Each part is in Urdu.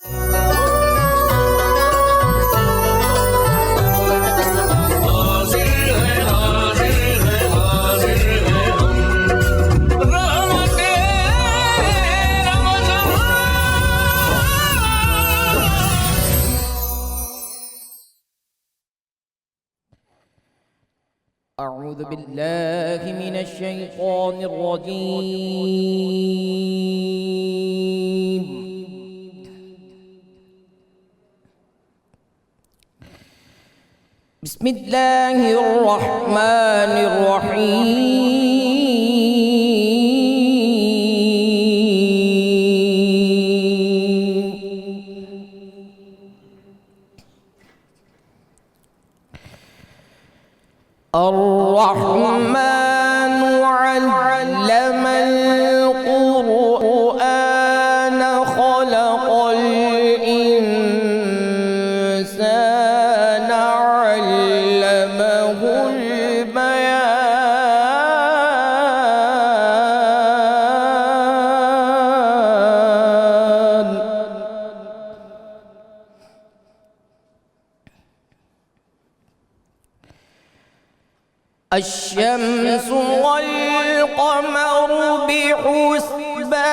أعوذ بالله من الشيطان الرجيم. بسم الله الرحمن الرحيم. الرحمن علم القرآن خلق الإنسان علمه البيان. الشمس والقمر بحسبان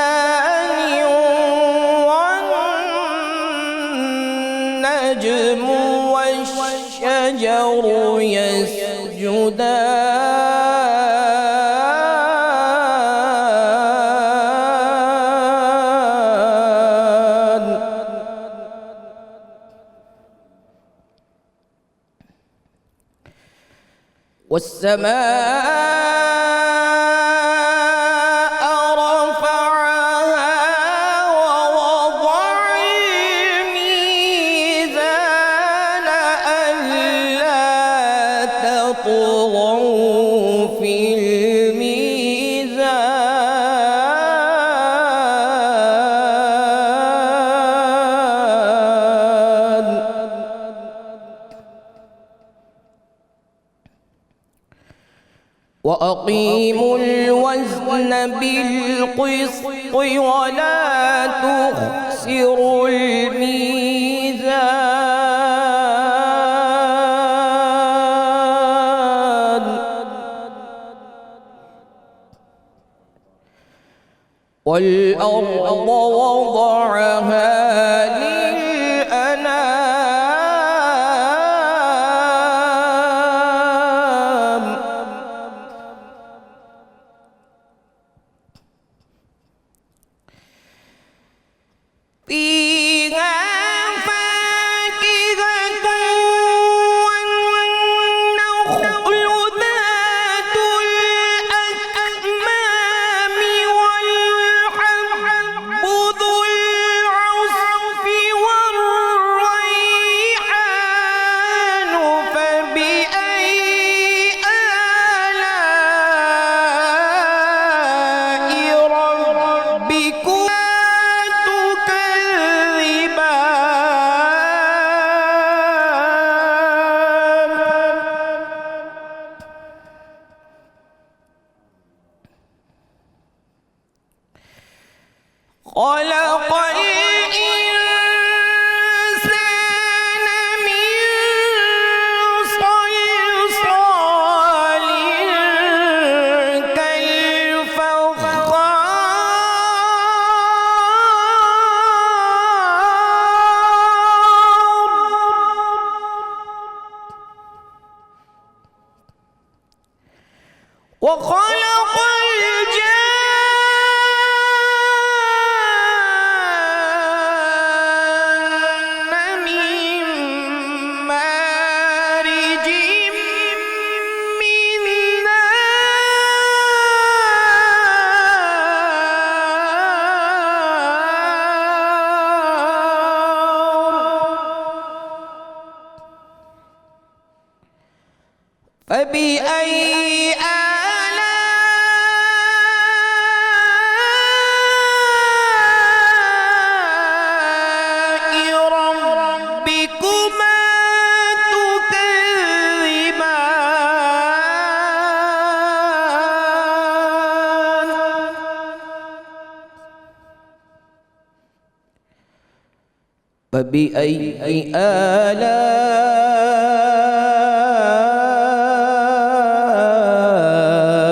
والنجم والشجر يسجدان. والسماء رفعها ووضع الميزان ألا تطغوا في الميزان. وأقيموا الوزن بالقسط ولا تخسروا الميزان. والأرض وضعها فيها فاكهة والنخل ذات الأكمام والحب ذو العصف والريحان. فبأي آلاء ربكما خلق الإنسان من صلصال كالفخار. وخلق فبأي آلاء ربكما تكذبان. فبأي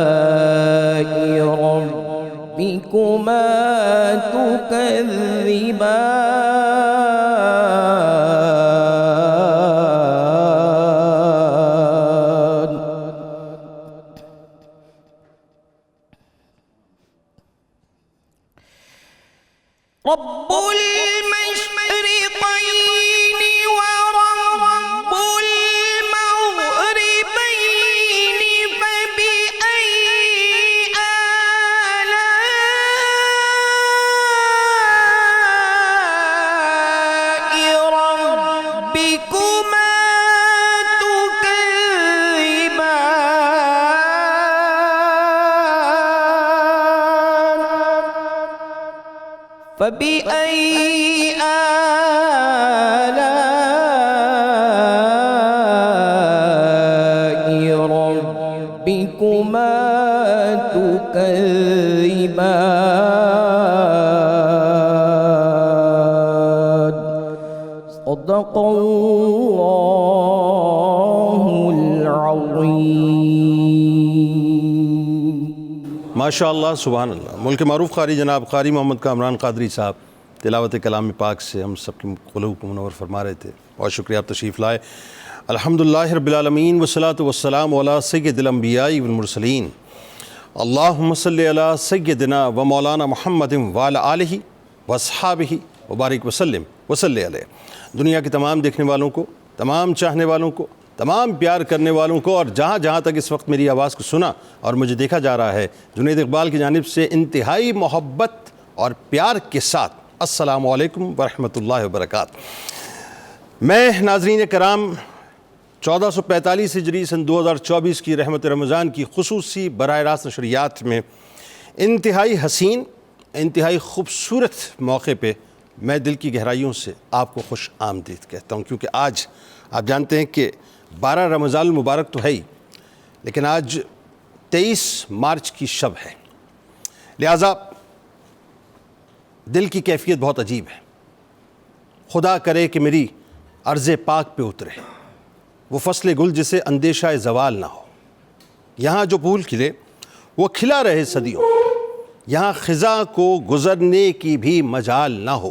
آلاء ربكما تكذبان رب المشرقين ورب المغربين فبأي آلاء ربكما تكذبان فبأي آلاء ربكما تكذبان صدق الله العظيم. ماشاء اللہ سبحان اللہ. ملک معروف قاری جناب قاری محمد کامران قادری صاحب تلاوت کلام پاک سے ہم سب کے قلوب کو منور فرما رہے تھے. بہت شکریہ، آپ تشریف لائے. الحمدللہ رب العالمین والصلاة والسلام علی سید الانبیاء والمرسلین. اللہم صلی علی سیدنا و مولانا محمد وعلی آلہ واصحابہ وبارک وسلم وصلی علیہ. دنیا کے تمام دیکھنے والوں کو، تمام چاہنے والوں کو، تمام پیار کرنے والوں کو، اور جہاں جہاں تک اس وقت میری آواز کو سنا اور مجھے دیکھا جا رہا ہے، جنید اقبال کی جانب سے انتہائی محبت اور پیار کے ساتھ السلام علیکم ورحمۃ اللہ وبرکاتہ. میں ناظرین کرام 1445 ہجری سن 2024 کی رحمت رمضان کی خصوصی براہ راست نشریات میں انتہائی حسین، انتہائی خوبصورت موقع پہ میں دل کی گہرائیوں سے آپ کو خوش آمدید کہتا ہوں، کیونکہ آج آپ جانتے ہیں کہ 12 رمضان المبارک تو ہے ہی، لیکن آج 23 مارچ کی شب ہے. لہٰذا دل کی کیفیت بہت عجیب ہے. خدا کرے کہ میری عرض پاک پہ اترے وہ فصل گل جسے اندیشہ زوال نہ ہو. یہاں جو پھول کھلے وہ کھلا رہے صدیوں، یہاں خزاں کو گزرنے کی بھی مجال نہ ہو.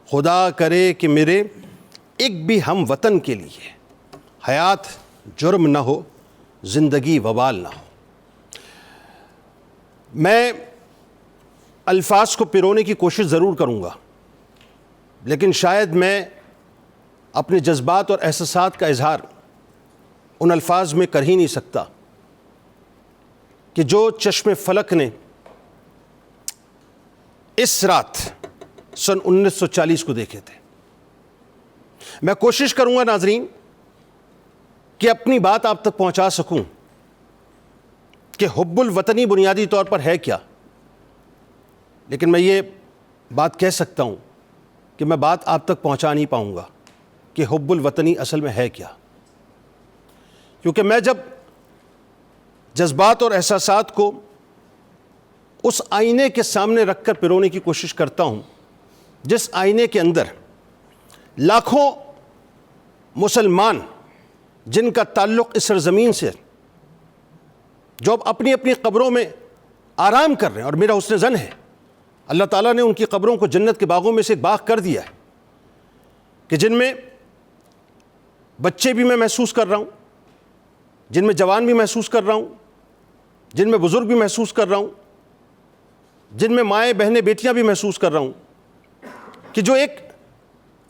خدا کرے کہ میرے ایک بھی ہم وطن کے لیے حیات جرم نہ ہو، زندگی وبال نہ ہو. میں الفاظ کو پرونے کی کوشش ضرور کروں گا، لیکن شاید میں اپنے جذبات اور احساسات کا اظہار ان الفاظ میں کر ہی نہیں سکتا کہ جو چشم فلک نے اس رات سن 1940 کو دیکھے تھے. میں کوشش کروں گا ناظرین کہ اپنی بات آپ تک پہنچا سکوں کہ حب الوطنی بنیادی طور پر ہے کیا، لیکن میں یہ بات کہہ سکتا ہوں کہ میں بات آپ تک پہنچا نہیں پاؤں گا کہ حب الوطنی اصل میں ہے کیا. کیونکہ میں جب جذبات اور احساسات کو اس آئینے کے سامنے رکھ کر پرونے کی کوشش کرتا ہوں جس آئینے کے اندر لاکھوں مسلمان جن کا تعلق اس سرزمین سے، جو اب اپنی اپنی قبروں میں آرام کر رہے ہیں، اور میرا حسن ظن ہے اللہ تعالیٰ نے ان کی قبروں کو جنت کے باغوں میں سے ایک باغ کر دیا ہے، کہ جن میں بچے بھی میں محسوس کر رہا ہوں، جن میں جوان بھی محسوس کر رہا ہوں، جن میں بزرگ بھی محسوس کر رہا ہوں، جن میں مائیں بہنیں بیٹیاں بھی محسوس کر رہا ہوں، کہ جو ایک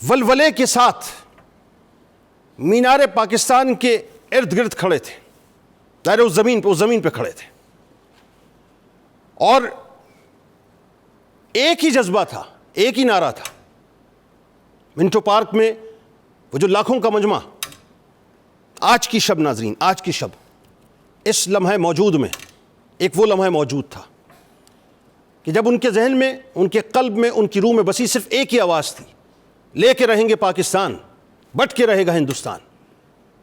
ولولے کے ساتھ مینار پاکستان کے ارد گرد کھڑے تھے، ظاہر اس زمین پہ کھڑے تھے، اور ایک ہی جذبہ تھا، ایک ہی نعرہ تھا. منٹو پارک میں وہ جو لاکھوں کا مجمع، آج کی شب ناظرین، آج کی شب اس لمحہ موجود میں ایک وہ لمحہ موجود تھا کہ جب ان کے ذہن میں، ان کے قلب میں، ان کی روح میں بسی صرف ایک ہی آواز تھی، لے کے رہیں گے پاکستان، بٹ کے رہے گا ہندوستان.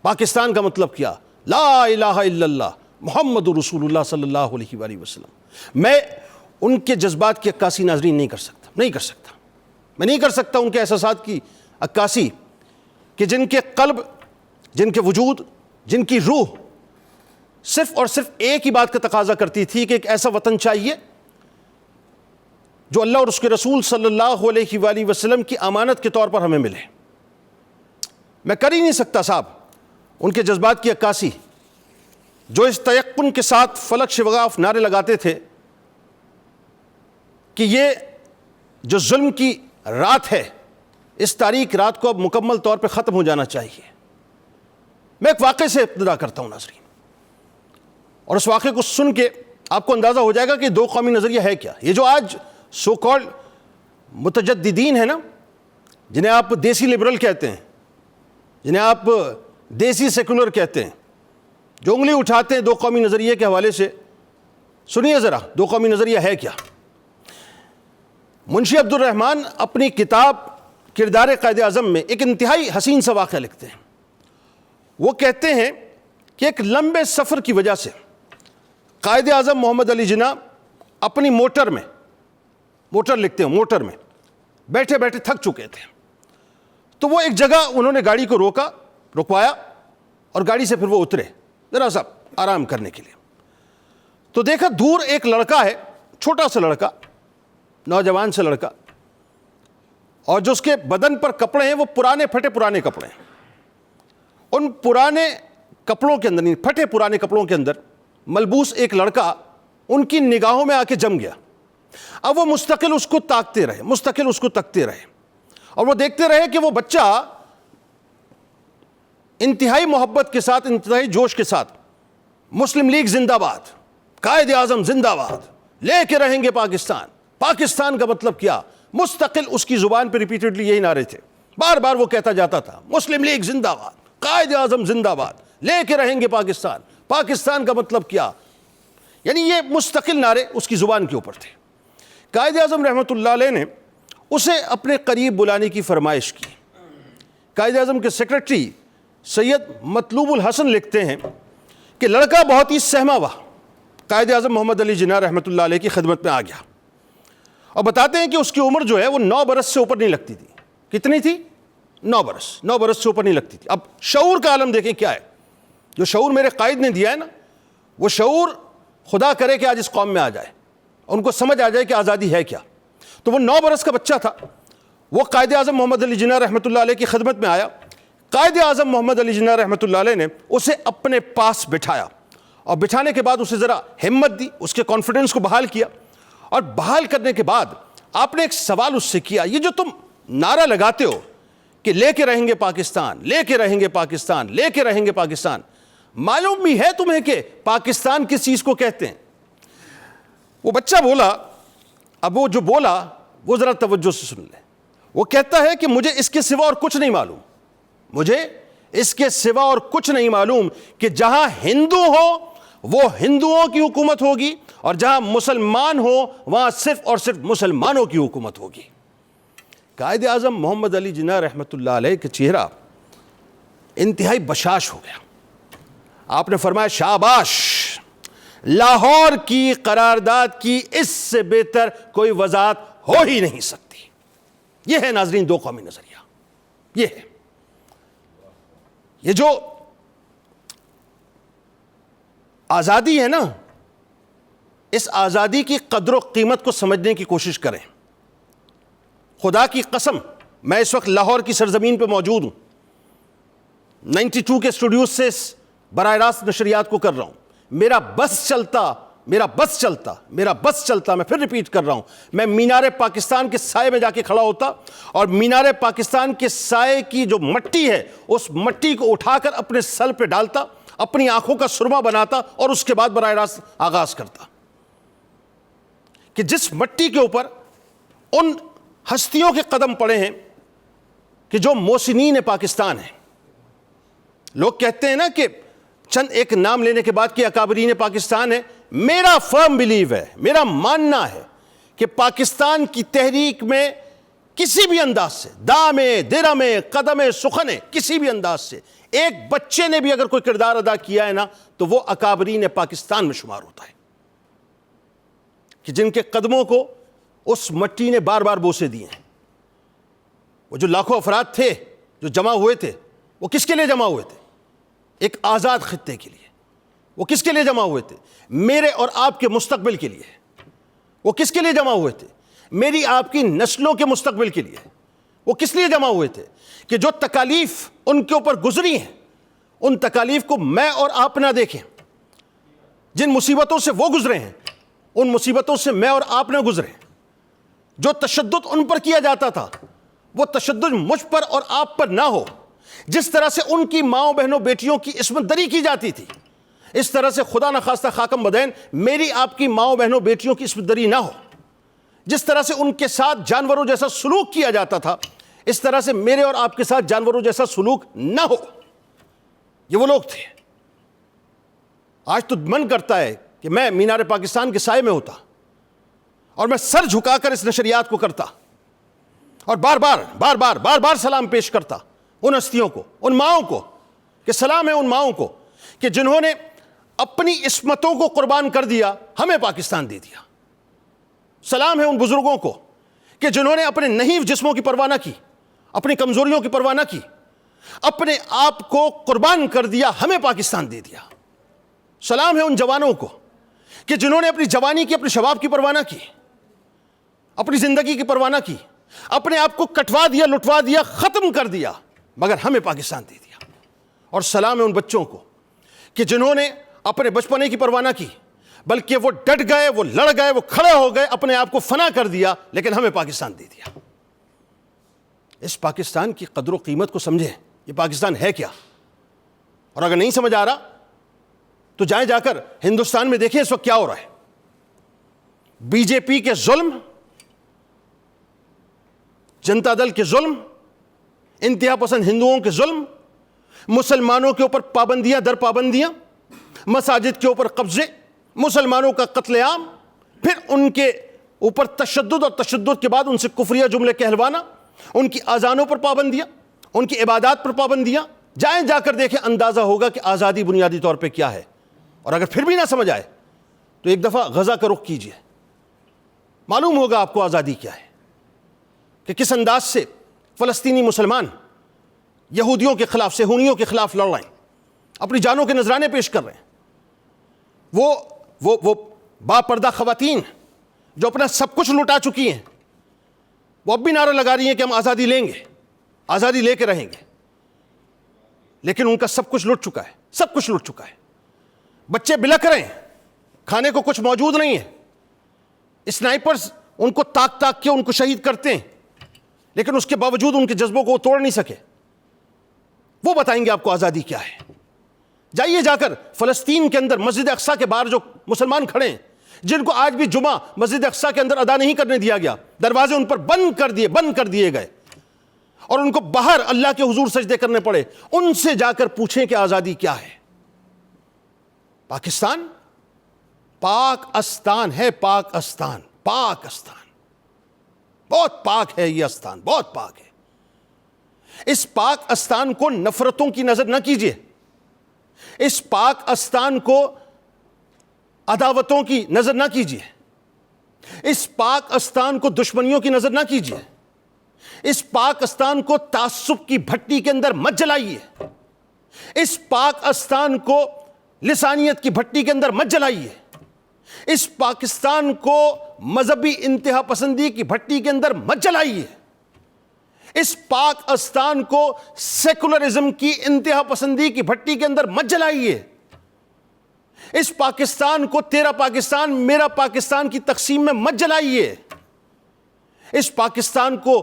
پاکستان کا مطلب کیا؟ لا الہ الا اللہ محمد رسول اللہ صلی اللہ علیہ وآلہ وسلم. میں ان کے جذبات کی عکاسی ناظرین نہیں کر سکتا، میں نہیں کر سکتا ان کے احساسات کی عکاسی کہ جن کے قلب، جن کے وجود، جن کی روح صرف اور صرف ایک ہی بات کا تقاضا کرتی تھی کہ ایک ایسا وطن چاہیے جو اللہ اور اس کے رسول صلی اللہ علیہ وآلہ وسلم کی امانت کے طور پر ہمیں ملے۔ میں کر ہی نہیں سکتا صاحب ان کے جذبات کی عکاسی، جو اس تیقن کے ساتھ فلک شغاف نعرے لگاتے تھے کہ یہ جو ظلم کی رات ہے، اس تاریک رات کو اب مکمل طور پہ ختم ہو جانا چاہیے۔ میں ایک واقعے سے ابتدا کرتا ہوں ناظرین، اور اس واقعے کو سن کے آپ کو اندازہ ہو جائے گا کہ دو قومی نظریہ ہے کیا۔ یہ جو آج سو کالڈ متجددین ہیں نا، جنہیں آپ دیسی لبرل کہتے ہیں، جنہیں آپ دیسی سیکولر کہتے ہیں، جو انگلی اٹھاتے ہیں دو قومی نظریے کے حوالے سے، سنیے ذرا دو قومی نظریہ ہے کیا۔ منشی عبد الرحمن اپنی کتاب کردار قائد اعظم میں ایک انتہائی حسین سا واقعہ لکھتے ہیں۔ وہ کہتے ہیں کہ ایک لمبے سفر کی وجہ سے قائد اعظم محمد علی جناح اپنی موٹر لکھتے ہیں، موٹر میں بیٹھے بیٹھے تھک چکے تھے، تو وہ ایک جگہ انہوں نے گاڑی کو رکوایا اور گاڑی سے پھر وہ اترے ذرا سا آرام کرنے کے لیے۔ تو دیکھا دور ایک لڑکا ہے، چھوٹا سا لڑکا، نوجوان سا لڑکا، اور جو اس کے بدن پر کپڑے ہیں وہ پرانے پھٹے پرانے کپڑے ہیں۔ ان پرانے کپڑوں کے اندر، پھٹے پرانے کپڑوں کے اندر ملبوس ایک لڑکا ان کی نگاہوں میں آ کے جم گیا۔ اب وہ مستقل اس کو تکتے رہے اور وہ دیکھتے رہے کہ وہ بچہ انتہائی محبت کے ساتھ، انتہائی جوش کے ساتھ مسلم لیگ زندہ باد، قائد اعظم زندہ باد، لے کے رہیں گے پاکستان، پاکستان کا مطلب کیا، مستقل اس کی زبان پہ ریپیٹڈلی یہی نعرے تھے، بار بار وہ کہتا جاتا تھا مسلم لیگ زندہ باد، قائد اعظم زندہ باد، لے کے رہیں گے پاکستان، پاکستان کا مطلب کیا، یعنی یہ مستقل نعرے اس کی زبان کے اوپر تھے۔ قائد اعظم رحمۃ اللہ علیہ نے اسے اپنے قریب بلانے کی فرمائش کی۔ قائد اعظم کے سیکرٹری سید مطلوب الحسن لکھتے ہیں کہ لڑکا بہت ہی سہما ہوا قائد اعظم محمد علی جناح رحمۃ اللہ علیہ کی خدمت میں آ گیا، اور بتاتے ہیں کہ اس کی عمر جو ہے وہ 9 برس سے اوپر نہیں لگتی تھی۔ کتنی تھی؟ 9 برس سے اوپر نہیں لگتی تھی۔ اب شعور کا عالم دیکھیں کیا ہے، جو شعور میرے قائد نے دیا ہے نا، وہ شعور خدا کرے کہ آج اس قوم میں آ جائے، ان کو سمجھ آ جائے کہ آزادی ہے کیا۔ تو وہ 9 برس کا بچہ تھا، وہ قائد اعظم محمد علی جناح رحمۃ اللہ علیہ کی خدمت میں آیا۔ قائد اعظم محمد علی جناح رحمۃ اللہ علیہ نے اسے اپنے پاس بٹھایا، اور بٹھانے کے بعد اسے ذرا ہمت دی، اس کے کانفیڈنس کو بحال کیا، اور بحال کرنے کے بعد آپ نے ایک سوال اس سے کیا، یہ جو تم نعرہ لگاتے ہو کہ لے کے رہیں گے پاکستان، لے کے رہیں گے پاکستان، لے کے رہیں گے پاکستان، معلوم بھی ہے تمہیں کہ پاکستان کس چیز کو کہتے ہیں؟ وہ بچہ بولا، اب وہ جو بولا وہ ذرا توجہ سے سن لیں۔ وہ کہتا ہے کہ مجھے اس کے سوا اور کچھ نہیں معلوم، مجھے اس کے سوا اور کچھ نہیں معلوم کہ جہاں ہندو ہو وہ ہندوؤں کی حکومت ہوگی، اور جہاں مسلمان ہو وہاں صرف اور صرف مسلمانوں کی حکومت ہوگی۔ قائد اعظم محمد علی جناح رحمۃ اللہ علیہ کا چہرہ انتہائی بشاش ہو گیا۔ آپ نے فرمایا شاباش، لاہور کی قرارداد کی اس سے بہتر کوئی وضاحت ہو ہی نہیں سکتی۔ یہ ہے ناظرین دو قومی نظریہ، یہ ہے، یہ جو آزادی ہے نا، اس آزادی کی قدر و قیمت کو سمجھنے کی کوشش کریں۔ خدا کی قسم میں اس وقت لاہور کی سرزمین پہ موجود ہوں، 92 کے اسٹوڈیوز سے براہ راست نشریات کو کر رہا ہوں۔ میرا بس چلتا، میں پھر ریپیٹ کر رہا ہوں، میں مینار پاکستان کے سائے میں جا کے کھڑا ہوتا، اور مینار پاکستان کے سائے کی جو مٹی ہے اس مٹی کو اٹھا کر اپنے سر پہ ڈالتا، اپنی آنکھوں کا سرما بناتا، اور اس کے بعد براہ راست آغاز کرتا کہ جس مٹی کے اوپر ان ہستیوں کے قدم پڑے ہیں کہ جو محسنین پاکستان ہیں۔ لوگ کہتے ہیں نا کہ چند ایک نام لینے کے بعد کہ اکابرین پاکستان ہے۔ میرا فرم بلیو ہے، میرا ماننا ہے کہ پاکستان کی تحریک میں کسی بھی انداز سے، دامے درمے قدمے سخنے، کسی بھی انداز سے ایک بچے نے بھی اگر کوئی کردار ادا کیا ہے نا تو وہ اکابرین پاکستان میں شمار ہوتا ہے، کہ جن کے قدموں کو اس مٹی نے بار بار بوسے دیے ہیں۔ وہ جو لاکھوں افراد تھے جو جمع ہوئے تھے وہ کس کے لیے جمع ہوئے تھے؟ ایک آزاد خطے کے لیے۔ وہ کس کے لیے جمع ہوئے تھے؟ میرے اور آپ کے مستقبل کے لیے۔ وہ کس کے لیے جمع ہوئے تھے؟ میری آپ کی نسلوں کے مستقبل کے لیے۔ وہ کس لیے جمع ہوئے تھے؟ کہ جو تکالیف ان کے اوپر گزری ہیں ان تکالیف کو میں اور آپ نہ دیکھیں۔ جن مصیبتوں سے وہ گزرے ہیں ان مصیبتوں سے میں اور آپ نہ گزریں۔ جو تشدد ان پر کیا جاتا تھا وہ تشدد مجھ پر اور آپ پر نہ ہو۔ جس طرح سے ان کی ماؤں بہنوں بیٹیوں کی عصمت دری کی جاتی تھی اس طرح سے خدا نخواستہ خاکم بدین میری آپ کی ماؤں بہنوں بیٹیوں کی عصمت دری نہ ہو۔ جس طرح سے ان کے ساتھ جانوروں جیسا سلوک کیا جاتا تھا اس طرح سے میرے اور آپ کے ساتھ جانوروں جیسا سلوک نہ ہو۔ یہ وہ لوگ تھے۔ آج تو من کرتا ہے کہ میں مینار پاکستان کے سائے میں ہوتا اور میں سر جھکا کر اس نشریات کو کرتا اور بار بار سلام پیش کرتا ان ہستیوں کو، ان ماؤں کو، کہ سلام ہے ان ماؤں کو کہ جنہوں نے اپنی عصمتوں کو قربان کر دیا، ہمیں پاکستان دے دیا۔ سلام ہے ان بزرگوں کو کہ جنہوں نے اپنے نحیف جسموں کی پرواہ نہ کی، اپنی کمزوریوں کی پرواہ نہ کی، اپنے آپ کو قربان کر دیا، ہمیں پاکستان دے دیا۔ سلام ہے ان جوانوں کو کہ جنہوں نے اپنی جوانی کی، اپنے شباب کی پرواہ نہ کی، اپنی زندگی کی پرواہ نہ کی، اپنے آپ کو کٹوا دیا، لٹوا دیا، ختم کر دیا، مگر ہمیں پاکستان دے دیا۔ اور سلام ہے ان بچوں کو کہ جنہوں نے اپنے بچپنے کی پرواہ نہ کی بلکہ وہ ڈٹ گئے، وہ لڑ گئے، وہ کھڑے ہو گئے، اپنے آپ کو فنا کر دیا، لیکن ہمیں پاکستان دے دیا۔ اس پاکستان کی قدر و قیمت کو سمجھیں، یہ پاکستان ہے کیا؟ اور اگر نہیں سمجھ آ رہا تو جائیں جا کر ہندوستان میں دیکھیں اس وقت کیا ہو رہا ہے۔ بی جے پی کے ظلم، جنتا دل کے ظلم، انتہا پسند ہندوؤں کے ظلم، مسلمانوں کے اوپر پابندیاں در پابندیاں، مساجد کے اوپر قبضے، مسلمانوں کا قتل عام، پھر ان کے اوپر تشدد اور تشدد کے بعد ان سے کفریہ جملے کہلوانا، ان کی اذانوں پر پابندیاں، ان کی عبادات پر پابندیاں۔ جائیں جا کر دیکھیں، اندازہ ہوگا کہ آزادی بنیادی طور پہ کیا ہے۔ اور اگر پھر بھی نہ سمجھ آئے تو ایک دفعہ غزہ کا رخ کیجئے، معلوم ہوگا آپ کو آزادی کیا ہے، کہ کس انداز سے فلسطینی مسلمان یہودیوں کے خلاف، صہیونیوں کے خلاف لڑ رہے ہیں، اپنی جانوں کے نذرانے پیش کر رہے ہیں۔ وہ با پردہ خواتین جو اپنا سب کچھ لٹا چکی ہیں وہ اب بھی نعرہ لگا رہی ہیں کہ ہم آزادی لیں گے، آزادی لے کے رہیں گے، لیکن ان کا سب کچھ لٹ چکا ہے، سب کچھ لٹ چکا ہے۔ بچے بلک رہے ہیں، کھانے کو کچھ موجود نہیں ہے، اسنائپرز ان کو تاک تاک کے ان کو شہید کرتے ہیں، لیکن اس کے باوجود ان کے جذبوں کو وہ توڑ نہیں سکے۔ وہ بتائیں گے آپ کو آزادی کیا ہے۔ جائیے جا کر فلسطین کے اندر مسجد اقصیٰ کے باہر جو مسلمان کھڑے ہیں، جن کو آج بھی جمعہ مسجد اقصیٰ کے اندر ادا نہیں کرنے دیا گیا، دروازے ان پر بند کر دیے گئے اور ان کو باہر اللہ کے حضور سجدے کرنے پڑے، ان سے جا کر پوچھیں کہ آزادی کیا ہے۔ پاکستان پاک استان ہے، پاک استان، پاک استان، بہت پاک ہے، یہ استان بہت پاک ہے۔ اس پاک استان کو نفرتوں کی نظر نہ کیجیے، اس پاک استان کو عداوتوں کی نظر نہ کیجیے، اس پاک استان کو دشمنیوں کی نظر نہ کیجیے، اس پاک استان کو تعصب کی بھٹی کے اندر مت جلائیے، اس پاک استان کو لسانیت کی بھٹی کے اندر مت جلائیے، اس پاکستان کو مذہبی انتہا پسندی کی بھٹی کے اندر مت جلائیے، اس پاک استان کو سیکولرزم کی انتہا پسندی کی بھٹی کے اندر مت جلائیے، اس پاکستان کو تیرا پاکستان میرا پاکستان کی تقسیم میں مت جلائیے، اس پاکستان کو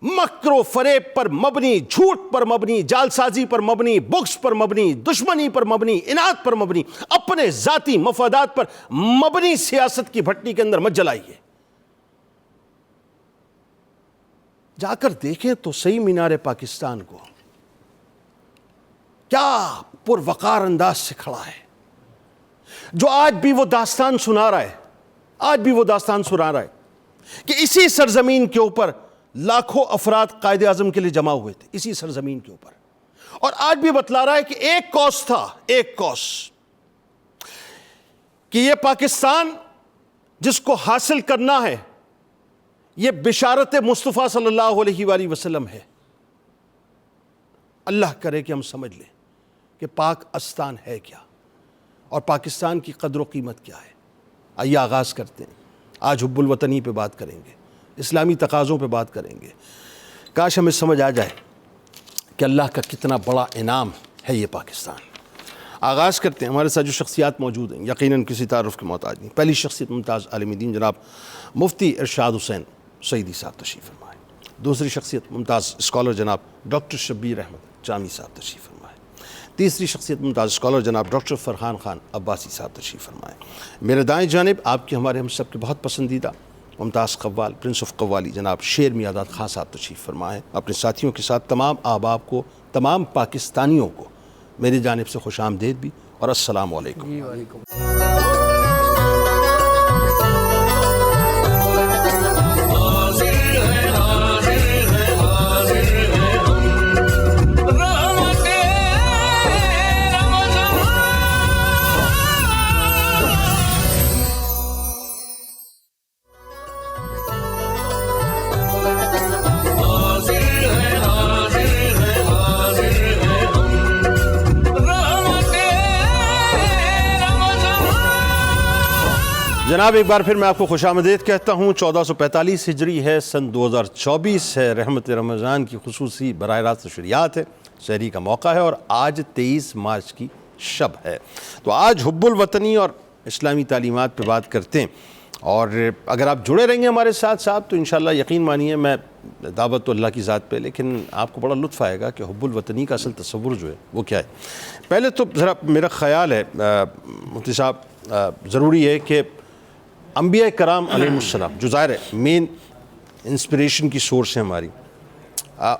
مکر و فریب پر مبنی، جھوٹ پر مبنی، جالسازی پر مبنی، بغض پر مبنی، دشمنی پر مبنی، اناد پر مبنی، اپنے ذاتی مفادات پر مبنی سیاست کی بھٹی کے اندر مت جلائیے۔ جا کر دیکھیں تو صحیح مینار پاکستان کو، کیا پروقار انداز سے کھڑا ہے، جو آج بھی وہ داستان سنا رہا ہے، آج بھی وہ داستان سنا رہا ہے کہ اسی سرزمین کے اوپر لاکھوں افراد قائد اعظم کے لیے جمع ہوئے تھے، اسی سرزمین کے اوپر، اور آج بھی بتلا رہا ہے کہ ایک کوس تھا، ایک کوس، کہ یہ پاکستان جس کو حاصل کرنا ہے، یہ بشارت مصطفیٰ صلی اللہ علیہ وآلہ وسلم ہے۔ اللہ کرے کہ ہم سمجھ لیں کہ پاک استان ہے کیا اور پاکستان کی قدر و قیمت کیا ہے۔ آئیے آغاز کرتے ہیں۔ آج حب الوطنی پہ بات کریں گے، اسلامی تقاضوں پہ بات کریں گے۔ کاش ہمیں سمجھ آ جائے کہ اللہ کا کتنا بڑا انعام ہے یہ پاکستان۔ آغاز کرتے ہیں۔ ہمارے ساتھ جو شخصیات موجود ہیں یقیناً کسی تعارف کے محتاج نہیں۔ پہلی شخصیت ممتاز عالم دین جناب مفتی ارشاد حسین سعیدی صاحب تشریف فرمائے۔ دوسری شخصیت ممتاز اسکالر جناب ڈاکٹر شبیر احمد جامی صاحب تشریف فرمائے۔ تیسری شخصیت ممتاز اسکالر جناب ڈاکٹر فرحان خان عباسی صاحب تشریف فرمائے۔ میرے دائیں جانب آپ کے ہمارے ہم سب کے بہت پسندیدہ ممتاز قوال پرنس آف قوالی جناب شیر میاداد خان صاحب تشریف فرمائے۔ اپنے ساتھیوں کے ساتھ تمام احباب کو، تمام پاکستانیوں کو میری جانب سے خوش آمدید بھی اور السلام علیکم۔ جناب ایک بار پھر میں آپ کو خوش آمدید کہتا ہوں۔ 1445 ہجری ہے، سن 2024 ہے، رحمت رمضان کی خصوصی براہ راست شریعت ہے، شہری کا موقع ہے اور آج 23 مارچ کی شب ہے۔ تو آج حب الوطنی اور اسلامی تعلیمات پہ بات کرتے ہیں، اور اگر آپ جڑے رہیں گے ہمارے ساتھ ساتھ تو انشاءاللہ یقین مانیے، میں دعوت تو اللہ کی ذات پہ، لیکن آپ کو بڑا لطف آئے گا کہ حب الوطنی کا اصل تصور جو ہے وہ کیا ہے۔ پہلے تو ذرا میرا خیال ہے مفتی صاحب، ضروری ہے کہ انبیاء کرام علیہ السلام جو ظاہر ہے مین انسپریشن کی سورس ہے ہماری،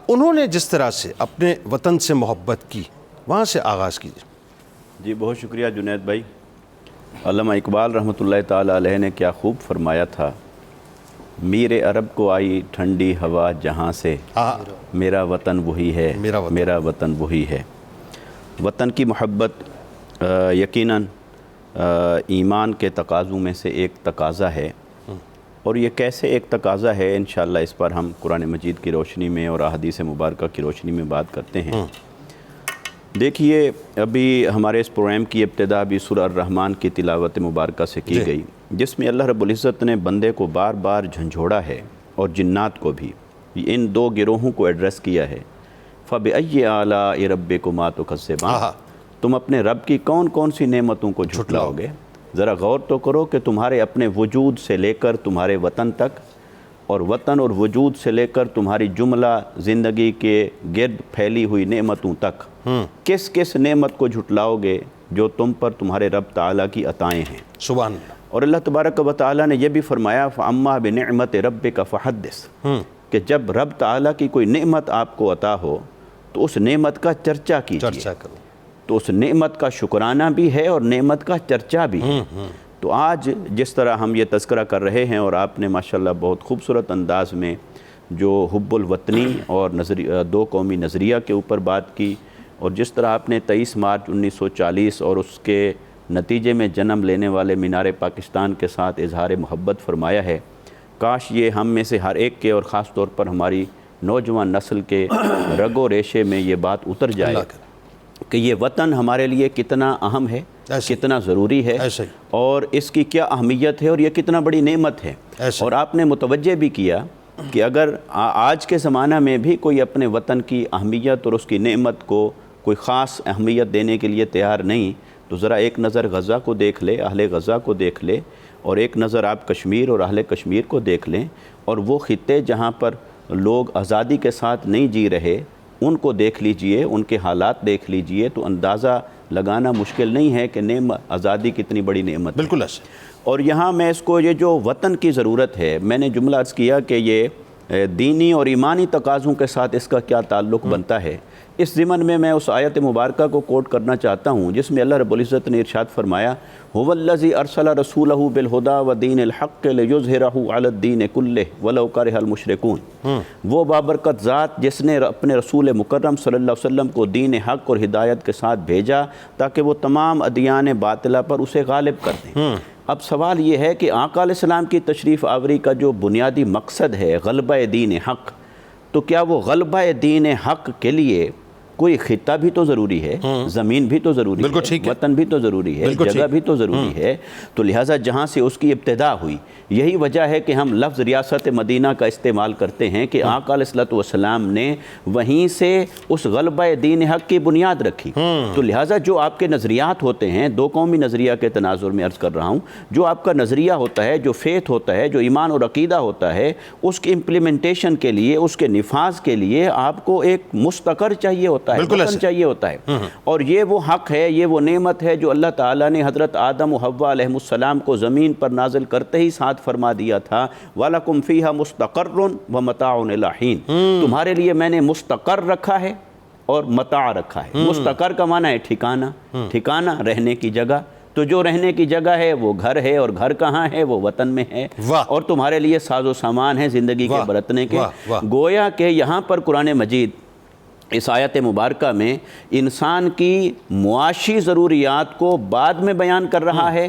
انہوں نے جس طرح سے اپنے وطن سے محبت کی، وہاں سے آغاز کیجیے۔ جی بہت شکریہ جنید بھائی۔ علامہ اقبال رحمۃ اللہ تعالیٰ علیہ نے کیا خوب فرمایا تھا، میر عرب کو آئی ٹھنڈی ہوا جہاں سے، میرا وطن وہی ہے، میرا وطن وہی ہے۔ وطن کی محبت یقیناً ایمان کے تقاضوں میں سے ایک تقاضا ہے، اور یہ کیسے ایک تقاضا ہے انشاءاللہ اس پر ہم قرآن مجید کی روشنی میں اور احادیث مبارکہ کی روشنی میں بات کرتے ہیں۔ دیکھیے ابھی ہمارے اس پروگرام کی ابتدا بھی سورہ الرحمن کی تلاوت مبارکہ سے کی گئی، جس میں اللہ رب العزت نے بندے کو بار بار جھنجھوڑا ہے اور جنات کو بھی، ان دو گروہوں کو ایڈریس کیا ہے۔ فَبِأَيِّ آلَاءِ رَبِّكُمَا تُكَذِّبَانِ، تم اپنے رب کی کون کون سی نعمتوں کو جھٹلاؤ گے؟ ذرا غور تو کرو کہ تمہارے اپنے وجود سے لے کر تمہارے وطن تک، اور وطن اور وجود سے لے کر تمہاری جملہ زندگی کے گرد پھیلی ہوئی نعمتوں تک، کس کس نعمت کو جھٹلاؤ گے جو تم پر تمہارے رب تعالیٰ کی عطائیں ہیں؟ سبحان اللہ۔ اور اللہ تبارک و تعالیٰ نے یہ بھی فرمایا فَأَمَّا بِنِعْمَةِ رَبِّكَ فَحَدِّثْ، کہ جب رب تعالیٰ کی کوئی نعمت آپ کو عطا ہو تو اس نعمت کا چرچا کیجیے، چرچا کرو۔ تو اس نعمت کا شکرانہ بھی ہے اور نعمت کا چرچا بھی ہے۔ تو آج جس طرح ہم یہ تذکرہ کر رہے ہیں، اور آپ نے ماشاءاللہ بہت خوبصورت انداز میں جو حب الوطنی اور دو قومی نظریہ کے اوپر بات کی، اور جس طرح آپ نے 23 مارچ 1940 اور اس کے نتیجے میں جنم لینے والے مینار پاکستان کے ساتھ اظہار محبت فرمایا ہے، کاش یہ ہم میں سے ہر ایک کے اور خاص طور پر ہماری نوجوان نسل کے رگ و ریشے میں یہ بات اتر جائے کہ یہ وطن ہمارے لیے کتنا اہم ہے، کتنا ضروری ہے، اور اس کی کیا اہمیت ہے، اور یہ کتنا بڑی نعمت ہے۔ اور آپ نے متوجہ بھی کیا کہ اگر آج کے زمانہ میں بھی کوئی اپنے وطن کی اہمیت اور اس کی نعمت کو کوئی خاص اہمیت دینے کے لیے تیار نہیں، تو ذرا ایک نظر غزہ کو دیکھ لے، اہل غزہ کو دیکھ لے، اور ایک نظر آپ کشمیر اور اہل کشمیر کو دیکھ لیں، اور وہ خطے جہاں پر لوگ آزادی کے ساتھ نہیں جی رہے ان کو دیکھ لیجئے، ان کے حالات دیکھ لیجئے، تو اندازہ لگانا مشکل نہیں ہے کہ آزادی کتنی بڑی نعمت ہے۔ بالکل ایسے۔ اور یہاں میں اس کو یہ جو وطن کی ضرورت ہے، میں نے جملہ عرض کیا کہ یہ دینی اور ایمانی تقاضوں کے ساتھ اس کا کیا تعلق بنتا ہے، اس ضمن میں میں اس آیت مبارکہ کو کوٹ کرنا چاہتا ہوں جس میں اللہ رب العزت نے ارشاد فرمایا هو الذی ارسل رسولہ بالہدی ودین الحق لیظہرہ علی الدین کلہ ولو کرہ المشرکون، وہ بابرکت ذات جس نے اپنے رسول مکرم صلی اللہ علیہ وسلم کو دین حق اور ہدایت کے ساتھ بھیجا تاکہ وہ تمام ادیان باطلہ پر اسے غالب کر دیں۔ اب سوال یہ ہے کہ آقا علیہ السلام کی تشریف آوری کا جو بنیادی مقصد ہے غلبہ دین حق، تو کیا وہ غلبہ دین حق کے لیے کوئی خطہ بھی تو ضروری ہے، زمین بھی تو ضروری ہے، وطن بھی تو ضروری ہے، جگہ بھی تو ضروری ہے؟ تو لہٰذا جہاں سے اس کی ابتدا ہوئی، یہی وجہ ہے کہ ہم لفظ ریاست مدینہ کا استعمال کرتے ہیں کہ آقا علیہ السلام نے وہیں سے اس غلبہ دین حق کی بنیاد رکھی۔ تو لہٰذا جو آپ کے نظریات ہوتے ہیں، دو قومی نظریہ کے تناظر میں عرض کر رہا ہوں، جو آپ کا نظریہ ہوتا ہے، جو فیتھ ہوتا ہے، جو ایمان اور عقیدہ ہوتا ہے، اس کی امپلیمنٹیشن کے لیے، اس کے نفاذ کے لیے آپ کو ایک مستقر چاہیے ہوتا ہے، وطن چاہیے ہوتا ہے، اور یہ وہ حق ہے، یہ وہ نعمت ہے جو اللہ تعالیٰ نے حضرت آدم و حوا علیہ السلام کو زمین پر نازل کرتے ہی ساتھ فرما دیا تھا وَلَكُمْ فِيهَا مُسْتَقَرٌ وَمَتَاعٌ إِلَىٰ حِينٍ، تمہارے لیے میں نے مستقر رکھا ہے اور متاع رکھا ہے۔ مستقر کا معنی ہے ٹھکانہ، ٹھکانہ رہنے کی جگہ، تو جو رہنے کی جگہ ہے وہ گھر ہے، اور گھر کہاں ہے؟ وہ وطن میں ہے، اور تمہارے لیے ساز و سامان ہے زندگی کے برتنے کے۔ گویا کہ یہاں پر قرآن مجید اس آیت مبارکہ میں انسان کی معاشی ضروریات کو بعد میں بیان کر رہا ہے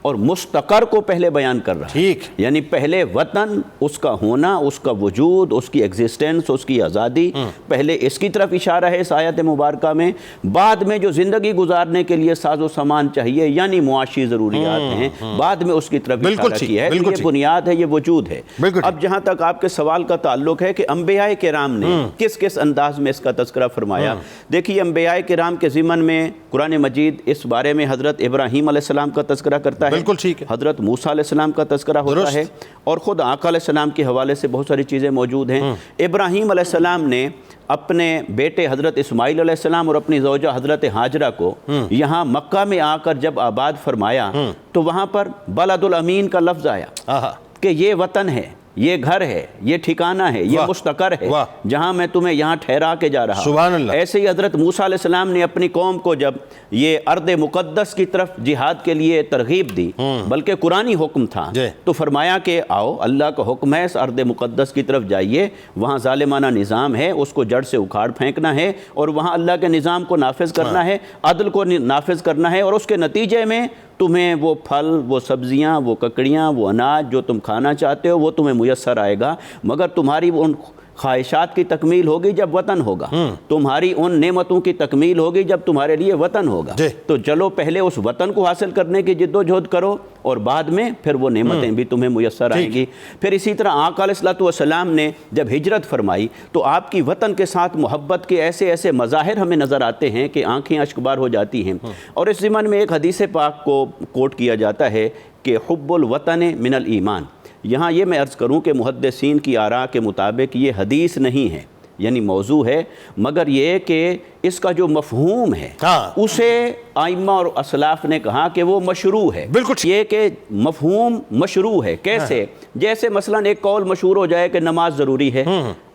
اور مستقر کو پہلے بیان کر رہا ہے۔ یعنی پہلے وطن، اس کا ہونا، اس کا وجود، اس کی ایگزسٹنس، اس کی آزادی، پہلے اس کی طرف اشارہ ہے اس آیت مبارکہ میں، بعد میں جو زندگی گزارنے کے لیے ساز و سامان چاہیے یعنی معاشی ضروریات ہیں، بعد میں اس کی طرف اشارہ کیا ہے۔ یہ بنیاد ہے، یہ وجود ہے۔ اب جہاں تک آپ کے سوال کا تعلق ہے کہ انبیاء کرام نے کس کس انداز میں اس کا تذکرہ فرمایا، دیکھیے انبیاء کرام کے ضمن میں قرآن مجید اس بارے میں حضرت ابراہیم علیہ السلام کا تذکرہ کرتا ہے، بالکل ٹھیک ہے، حضرت موسیٰ علیہ السلام کا تذکرہ ہوتا ہے، اور خود آقا علیہ السلام کے حوالے سے بہت ساری چیزیں موجود ہیں۔ ابراہیم علیہ السلام نے اپنے بیٹے حضرت اسماعیل علیہ السلام اور اپنی زوجہ حضرت ہاجرہ کو یہاں مکہ میں آ کر جب آباد فرمایا تو وہاں پر بلد الامین کا لفظ آیا کہ یہ وطن ہے، یہ گھر ہے، یہ ٹھکانہ ہے، یہ مستقر ہے جہاں میں تمہیں یہاں ٹھہرا کے جا رہا ہوں۔ ایسے ہی حضرت موسیٰ علیہ السلام نے اپنی قوم کو جب یہ ارض مقدس کی طرف جہاد کے لیے ترغیب دی، بلکہ قرآنی حکم تھا، تو فرمایا کہ آؤ اللہ کا حکم ہے، اس ارض مقدس کی طرف جائیے، وہاں ظالمانہ نظام ہے، اس کو جڑ سے اکھاڑ پھینکنا ہے، اور وہاں اللہ کے نظام کو نافذ کرنا ہے، عدل کو نافذ کرنا ہے، اور اس کے نتیجے میں تمہیں وہ پھل، وہ سبزیاں، وہ ککڑیاں، وہ اناج جو تم کھانا چاہتے ہو وہ تمہیں میسر آئے گا، مگر تمہاری ان خواہشات کی تکمیل ہوگی جب وطن ہوگا، تمہاری ان نعمتوں کی تکمیل ہوگی جب تمہارے لیے وطن ہوگا۔ تو چلو پہلے اس وطن کو حاصل کرنے کی جد و جہد کرو، اور بعد میں پھر وہ نعمتیں بھی تمہیں میسر آئیں گی۔ پھر اسی طرح آقا علیہ السلام نے جب ہجرت فرمائی تو آپ کی وطن کے ساتھ محبت کے ایسے ایسے مظاہر ہمیں نظر آتے ہیں کہ آنکھیں اشکبار ہو جاتی ہیں، اور اس ضمن میں ایک حدیث پاک کو کوٹ کیا جاتا ہے کہ حب الوطن من الایمان۔ یہاں یہ میں عرض کروں کہ محدثین کی آراء کے مطابق یہ حدیث نہیں ہے، یعنی موضوع ہے، مگر یہ کہ اس کا جو مفہوم ہے اسے ائمہ اور اسلاف نے کہا کہ وہ مشروع ہے۔ یہ کہ مفہوم مشروع ہے، کیسے؟ جیسے مثلا ایک قول مشہور ہو جائے کہ نماز ضروری ہے،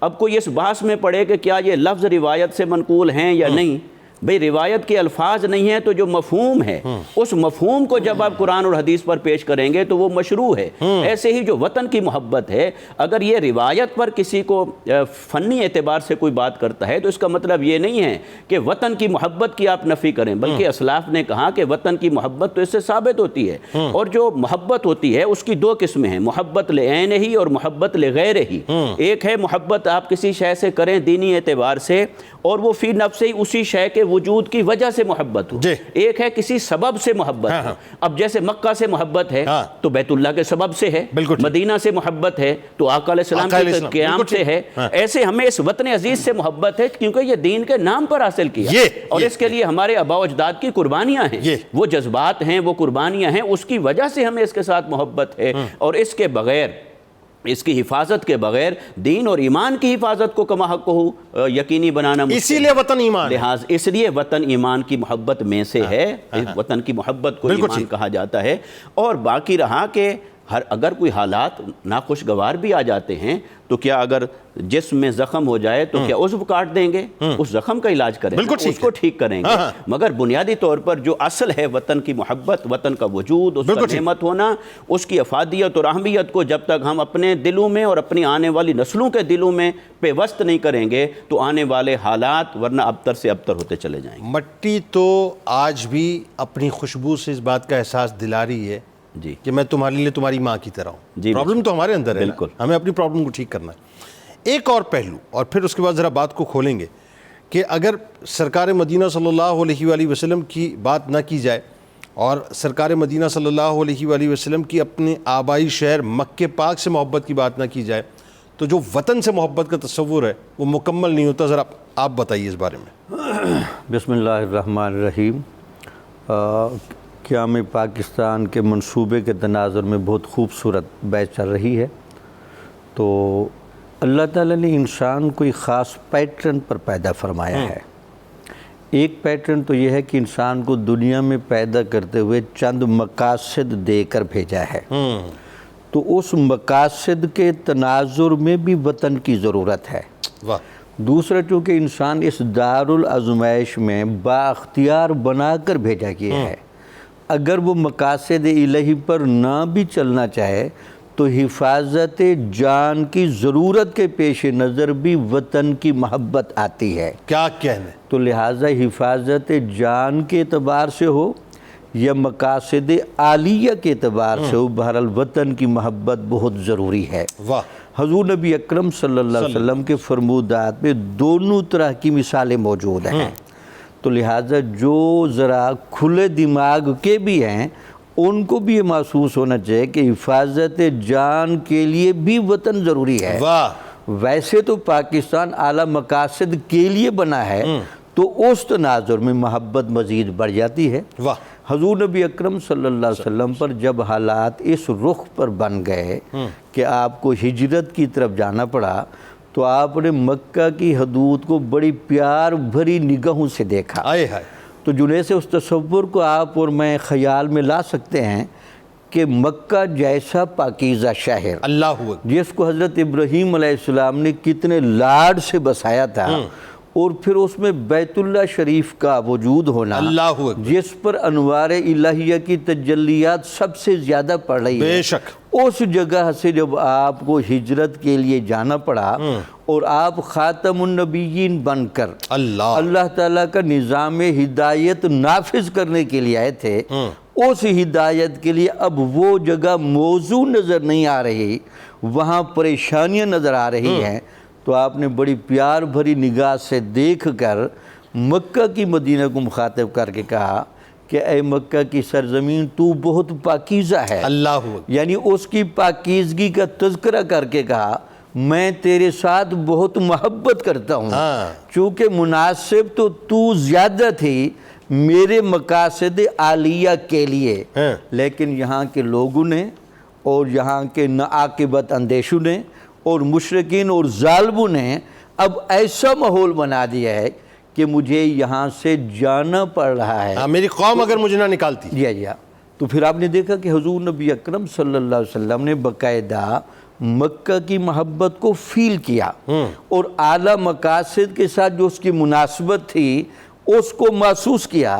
اب کوئی اس بحث میں پڑے کہ کیا یہ لفظ روایت سے منقول ہیں یا نہیں، بھئی روایت کے الفاظ نہیں ہیں تو جو مفہوم ہے اس مفہوم کو جب آپ قرآن اور حدیث پر پیش کریں گے تو وہ مشروع ہے۔ ایسے ہی جو وطن کی محبت ہے، اگر یہ روایت پر کسی کو فنی اعتبار سے کوئی بات کرتا ہے تو اس کا مطلب یہ نہیں ہے کہ وطن کی محبت کی آپ نفی کریں، بلکہ اسلاف نے کہا کہ وطن کی محبت تو اس سے ثابت ہوتی ہے، اور جو محبت ہوتی ہے اس کی دو قسمیں ہیں، محبت لعینہ ہی اور محبت لغیرہ ہی۔ ایک ہے محبت آپ کسی شے سے کریں دینی اعتبار سے اور وہ فی نفس ہی اسی شے کے وجود کی وجہ سے محبت ہو، ایک ہے کسی سبب سے محبت ہو۔ اب جیسے مکہ سے محبت ہے تو بیت اللہ کے سبب سے ہے، مدینہ سے محبت ہے تو آقا علیہ السلام کے قیام سے ہے، ایسے ہمیں اس وطن عزیز سے محبت ہے کیونکہ یہ دین کے نام پر حاصل کیا، اور اس کے لیے ہمارے آباء و اجداد کی قربانیاں ہیں، وہ جذبات ہیں، وہ قربانیاں ہیں، اس کی وجہ سے ہمیں اس کے ساتھ محبت ہے، اور اس کے بغیر، اس کی حفاظت کے بغیر دین اور ایمان کی حفاظت کو کما حق کو یقینی بنانا مشکل ہے۔ اسی لیے وطن ایمان، لہٰذا اس لیے وطن ایمان کی محبت میں سے ہے، وطن کی محبت کو ایمان کہا جاتا ہے۔ اور باقی رہا کہ اگر کوئی حالات ناخوشگوار بھی آ جاتے ہیں تو کیا اگر جسم میں زخم ہو جائے تو کیا عضو کاٹ دیں گے؟ اس زخم کا علاج کریں گے، اس کو ٹھیک کریں گے۔ مگر بنیادی طور پر جو اصل ہے وطن کی محبت، وطن کا وجود، اس کا نعمت ہونا، اس کی افادیت اور اہمیت کو جب تک ہم اپنے دلوں میں اور اپنی آنے والی نسلوں کے دلوں میں پیوست نہیں کریں گے تو آنے والے حالات ورنہ ابتر سے ابتر ہوتے چلے جائیں گے۔ مٹی تو آج بھی اپنی خوشبو سے اس بات کا احساس دلا رہی ہے جی کہ میں تمہارے لیے تمہاری ماں کی طرح ہوں۔ جی پرابلم تو ہمارے اندر ہے، بالکل، ہمیں اپنی پرابلم کو ٹھیک کرنا ہے۔ ایک اور پہلو، اور پھر اس کے بعد ذرا بات کو کھولیں گے کہ اگر سرکار مدینہ صلی اللہ علیہ وآلہ وسلم کی بات نہ کی جائے اور سرکار مدینہ صلی اللہ علیہ وآلہ وسلم کی اپنے آبائی شہر مکہ پاک سے محبت کی بات نہ کی جائے تو جو وطن سے محبت کا تصور ہے وہ مکمل نہیں ہوتا۔ ذرا آپ بتائیے اس بارے میں۔ بسم اللہ الرحمن الرحیم۔ قیام پاکستان کے منصوبے کے تناظر میں بہت خوبصورت بحث چل رہی ہے۔ تو اللہ تعالیٰ نے انسان کو ایک خاص پیٹرن پر پیدا فرمایا ہے۔ ایک پیٹرن تو یہ ہے کہ انسان کو دنیا میں پیدا کرتے ہوئے چند مقاصد دے کر بھیجا ہے، تو اس مقاصد کے تناظر میں بھی وطن کی ضرورت ہے۔ واہ۔ دوسرا، چونکہ انسان اس دارالآزمائش میں بااختیار بنا کر بھیجا گیا ہے، اگر وہ مقاصد الہی پر نہ بھی چلنا چاہے تو حفاظت جان کی ضرورت کے پیش نظر بھی وطن کی محبت آتی ہے۔ کیا کہنے؟ تو لہٰذا حفاظت جان کے اعتبار سے ہو یا مقاصد عالیہ کے اعتبار سے ہو، بہرحال وطن کی محبت بہت ضروری ہے۔ واہ۔ حضور نبی اکرم صلی اللہ علیہ وسلم کے فرمودات میں دونوں طرح کی مثالیں موجود ہیں، تو لہٰذا جو ذرا کھلے دماغ کے بھی ہیں ان کو بھی یہ محسوس ہونا چاہیے کہ حفاظت جان کے لیے بھی وطن ضروری ہے۔ واہ۔ ویسے تو پاکستان اعلیٰ مقاصد کے لیے بنا ہے، تو اس تناظر میں محبت مزید بڑھ جاتی ہے۔ واہ۔ حضور نبی اکرم صلی اللہ علیہ وسلم پر جب حالات اس رخ پر بن گئے کہ آپ کو ہجرت کی طرف جانا پڑا تو آپ نے مکہ کی حدود کو بڑی پیار بھری نگاہوں سے دیکھا۔ آئے ہائے۔ تو جنہیں سے اس تصور کو آپ اور میں خیال میں لا سکتے ہیں کہ مکہ جیسا پاکیزہ شہر، اللہ اکبر، جس کو حضرت ابراہیم علیہ السلام نے کتنے لاڈ سے بسایا تھا، اور پھر اس میں بیت اللہ شریف کا وجود ہونا، اللہ اکبر، جس پر انوار الہیہ کی تجلیات سب سے زیادہ پڑ رہی ہے، بے شک، اس جگہ سے جب آپ کو ہجرت کے لیے جانا پڑا اور آپ خاتم النبیین بن کر اللہ تعالیٰ کا نظام ہدایت نافذ کرنے کے لیے آئے تھے، اس ہدایت کے لیے اب وہ جگہ موزوں نظر نہیں آ رہی، وہاں پریشانیاں نظر آ رہی ہیں، تو آپ نے بڑی پیار بھری نگاہ سے دیکھ کر مکہ کی مدینہ کو مخاطب کر کے کہا کہ اے مکہ کی سرزمین تو بہت پاکیزہ ہے، اللہ اکبر، یعنی اس کی پاکیزگی کا تذکرہ کر کے کہا میں تیرے ساتھ بہت محبت کرتا ہوں، چونکہ مناسب تو زیادہ تھی میرے مقاصد عالیہ کے لیے، لیکن یہاں کے لوگوں نے اور یہاں کے ناعاقبت اندیشوں نے اور مشرکین اور ظالموں نے اب ایسا ماحول بنا دیا ہے کہ مجھے یہاں سے جانا پڑ رہا ہے، میری قوم اگر مجھے نہ نکالتی۔ جی تو پھر آپ نے دیکھا کہ حضور نبی اکرم صلی اللہ علیہ وسلم نے باقاعدہ مکہ کی محبت کو فیل کیا اور اعلیٰ مقاصد کے ساتھ جو اس کی مناسبت تھی اس کو محسوس کیا،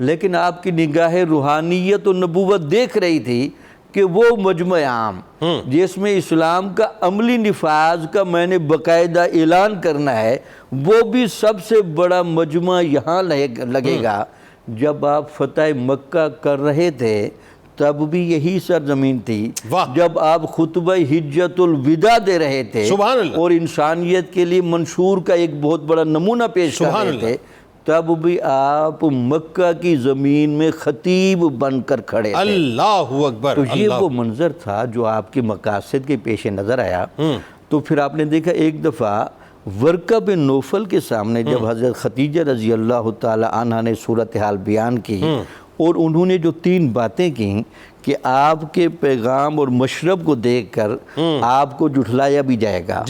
لیکن آپ کی نگاہ روحانیت اور نبوت دیکھ رہی تھی کہ وہ مجمع عام جس میں اسلام کا عملی نفاذ کا میں نے باقاعدہ اعلان کرنا ہے، وہ بھی سب سے بڑا مجمع یہاں لگے گا۔ جب آپ فتح مکہ کر رہے تھے تب بھی یہی سرزمین تھی، جب آپ خطبہ حجت الوداع دے رہے تھے اور انسانیت کے لیے منشور کا ایک بہت بڑا نمونہ پیش کر رہے تھے، تب بھی آپ مکہ کی زمین میں خطیب بن کر کھڑے تھے۔ اللہ اکبر۔ تو یہ وہ منظر تھا جو آپ کے مقاصد کے پیش نظر آیا۔ تو پھر آپ نے دیکھا ایک دفعہ ورقہ بن نوفل کے سامنے جب حضرت خدیجہ رضی اللہ تعالی عنہ نے صورتحال بیان کی اور انہوں نے جو 3 باتیں کیں کہ آپ کے پیغام اور مشرب کو دیکھ کر آپ کو جھٹلایا بھی جائے گا،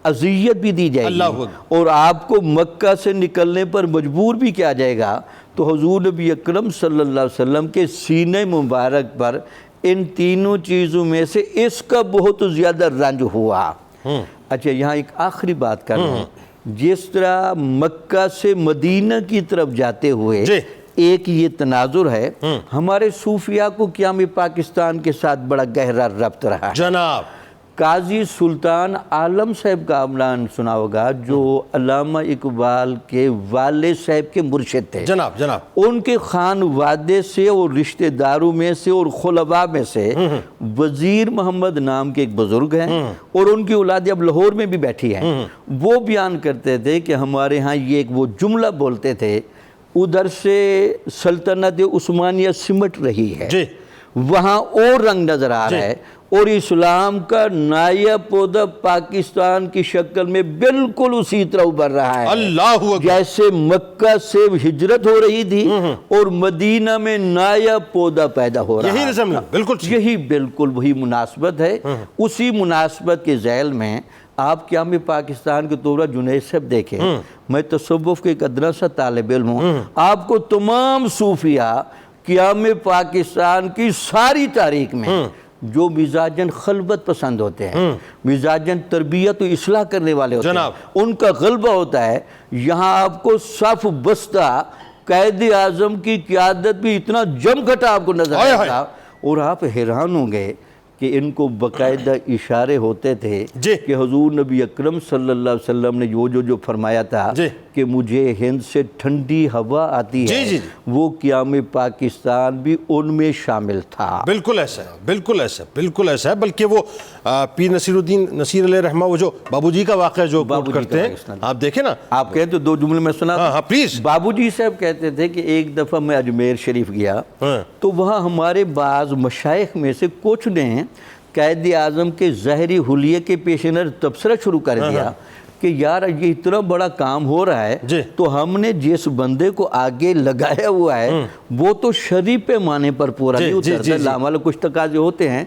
اذیت بھی دی جائے گی اور آپ کو مکہ سے نکلنے پر مجبور بھی کیا جائے گا، تو حضور نبی اکرم صلی اللہ علیہ وسلم کے سینے مبارک پر ان تینوں چیزوں میں سے اس کا بہت زیادہ رنج ہوا۔ اچھا یہاں ایک آخری بات کر رہا ہوں، جس طرح مکہ سے مدینہ کی طرف جاتے ہوئے جی ایک یہ تناظر ہے، ہمارے صوفیاء کو قیام پاکستان کے ساتھ بڑا گہرا ربط رہا ہے۔ جناب قاضی سلطان عالم صاحب کا عملان سنا ہوگا، جو علامہ اقبال کے والد صاحب کے مرشد تھے۔ جناب ان کے خانوادے سے اور رشتہ داروں میں سے اور خلفاء میں سے وزیر محمد نام کے ایک بزرگ ہیں، اور ان کی اولاد اب لاہور میں بھی بیٹھی ہیں۔ وہ بیان کرتے تھے کہ ہمارے ہاں یہ ایک وہ جملہ بولتے تھے، ادھر سے سلطنت عثمانیہ سمٹ رہی ہے، جی وہاں اور رنگ نظر آ رہا ہے، اور اسلام کا نیا پودا پاکستان کی شکل میں بالکل اسی طرح ابھر رہا ہے، اللہ اکبر، جیسے مکہ سے ہجرت ہو رہی تھی اور مدینہ میں نیا پودا پیدا ہو رہا ہے۔ یہی نظم ہے، بالکل ٹھیک۔ یہی بالکل وہی مناسبت ہے۔ اسی مناسبت کے ذیل میں آپ قیام پاکستان کے طور جنید صاحب دیکھیں، میں تصوف کے ایک ادنا سا طالب علم ہوں، آپ کو تمام صوفیاء قیام پاکستان کی ساری تاریخ میں جو مزاجن خلوت پسند ہوتے ہیں، مزاجن تربیت و اصلاح کرنے والے ہوتے ہیں، ان کا غلبہ ہوتا ہے۔ یہاں آپ کو صف بستہ قائد اعظم کی قیادت بھی اتنا جم گھٹا آپ کو نظر آئے گا، اور آپ حیران ہوں گے کہ ان کو باقاعدہ اشارے ہوتے تھے کہ حضور نبی اکرم صلی اللہ علیہ وسلم نے جو فرمایا تھا کہ مجھے ہند سے ٹھنڈی ہوا آتی ہے، وہ قیام پاکستان بھی ان میں شامل تھا۔ بالکل ایسا ہے، بالکل ایسا ہے، بالکل ایسا ہے۔ بلکہ وہ پیر نصیر الدین نصیر علیہ رحمہ، وہ جو بابو جی کا واقعہ جو کوٹ کرتے ہیں، آپ دیکھیں نا، آپ کہتے دو جملے میں سنا، ہاں پلیز۔ بابو جی صاحب کہتے تھے کہ ایک دفعہ میں اجمیر شریف گیا تو وہاں ہمارے بعض مشائخ میں سے کچھ نے قائد اعظم کے ظاہری حلیے کے پیش نظر تبصرہ شروع کر دیا کہ یار یہ اتنا بڑا کام ہو رہا ہے، تو ہم نے جس بندے کو آگے لگایا ہوا ہے وہ تو شرعی پیمانے پر پورا نہیں اترتا، لامال کچھ تقاضے ہوتے ہیں۔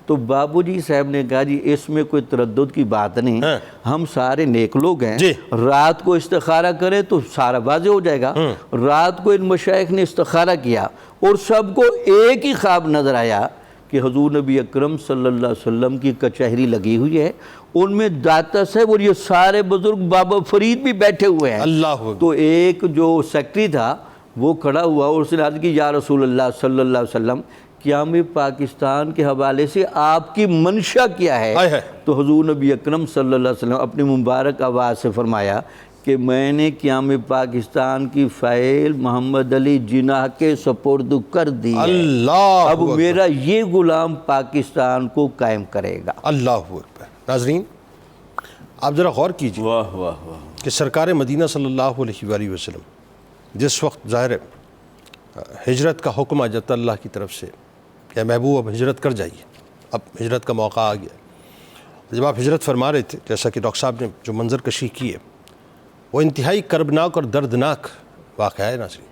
تو بابو جی صاحب نے کہا جی اس میں کوئی تردد کی بات نہیں، ہم سارے نیک لوگ ہیں، رات کو استخارہ کریں تو سارا واضح ہو جائے گا۔ رات کو ان مشائخ نے استخارہ کیا اور سب کو ایک ہی خواب نظر آیا کہ حضور نبی اکرم صلی اللہ علیہ وسلم کی کچہری لگی ہوئی ہے، ان میں داتا صاحب اور یہ سارے بزرگ بابا فرید بھی بیٹھے ہوئے ہیں۔ اللہ تو ایک جو سیکٹری تھا وہ کھڑا ہوا اور اس نے عرض کی یا رسول اللہ صلی اللہ علیہ وسلم، قیام پاکستان کے حوالے سے آپ کی منشا کیا ہے؟ تو حضور نبی اکرم صلی اللہ علیہ وسلم اپنی مبارک آواز سے فرمایا کہ میں نے قیام پاکستان کی فائل محمد علی جناح کے سپرد کر دی ہے، اللہ اب میرا یہ غلام پاکستان کو قائم کرے گا۔ اللہ اکبر۔ ناظرین آپ ذرا غور کیجئے واہ واہ واہ کہ سرکار مدینہ صلی اللہ علیہ وآلہ وسلم جس وقت ظاہر ہے ہجرت کا حکم آ جاتا اللہ کی طرف سے کہ محبوب اب ہجرت کر جائیے، اب ہجرت کا موقع آ گیا، جب آپ ہجرت فرما رہے تھے، جیسا کہ ڈاکٹر صاحب نے جو منظر کشی کی ہے وہ انتہائی کربناک اور دردناک واقعہ ہے۔ ناظرین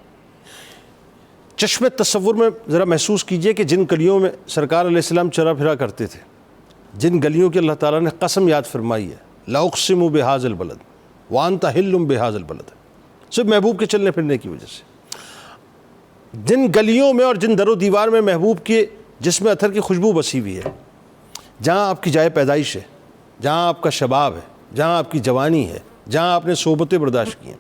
چشم تصور میں ذرا محسوس کیجئے کہ جن گلیوں میں سرکار علیہ السلام چرا پھرا کرتے تھے، جن گلیوں کی اللہ تعالیٰ نے قسم یاد فرمائی ہے، لَأُقْسِمُ بِهَذَا الْبَلَدِ وَأَنْتَ حِلٌّ بِهَذَا الْبَلَدِ، صرف محبوب کے چلنے پھرنے کی وجہ سے جن گلیوں میں اور جن در و دیوار میں محبوب کے جسم اطہر کی خوشبو بسی ہوئی ہے، جہاں آپ کی جائے پیدائش ہے، جہاں آپ کا شباب ہے، جہاں آپ کی جوانی ہے، جہاں آپ نے صحبتیں برداشت کی ہیں،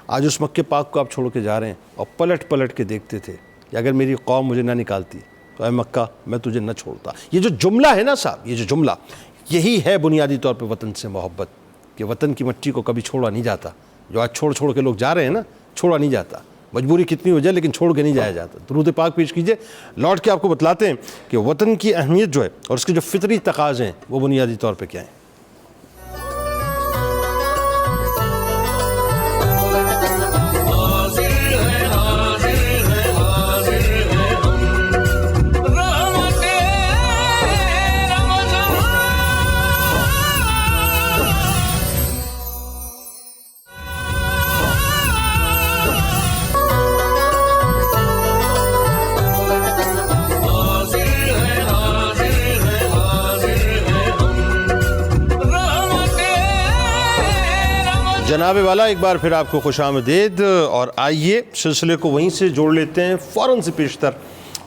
آج اس مکہ پاک کو آپ چھوڑ کے جا رہے ہیں اور پلٹ پلٹ کے دیکھتے تھے کہ اگر میری قوم مجھے نہ نکالتی تو اے مکہ میں تجھے نہ چھوڑتا۔ یہ جو جملہ ہے نا صاحب، یہ جو جملہ، یہی ہے بنیادی طور پہ وطن سے محبت، کہ وطن کی مٹی کو کبھی چھوڑا نہیں جاتا۔ جو آج چھوڑ کے لوگ جا رہے ہیں نا، چھوڑا نہیں جاتا، مجبوری کتنی ہو جائے لیکن چھوڑ کے نہیں جایا جاتا۔ درود پاک پیش کیجئے، لوٹ کے آپ کو بتلاتے ہیں کہ وطن کی اہمیت جو ہے اور اس کے جو فطری تقاضے ہیں وہ بنیادی طور پہ کیا ہیں۔ جناب والا ایک بار پھر آپ کو خوش آمدید، اور آئیے سلسلے کو وہیں سے جوڑ لیتے ہیں فوراً سے پیشتر،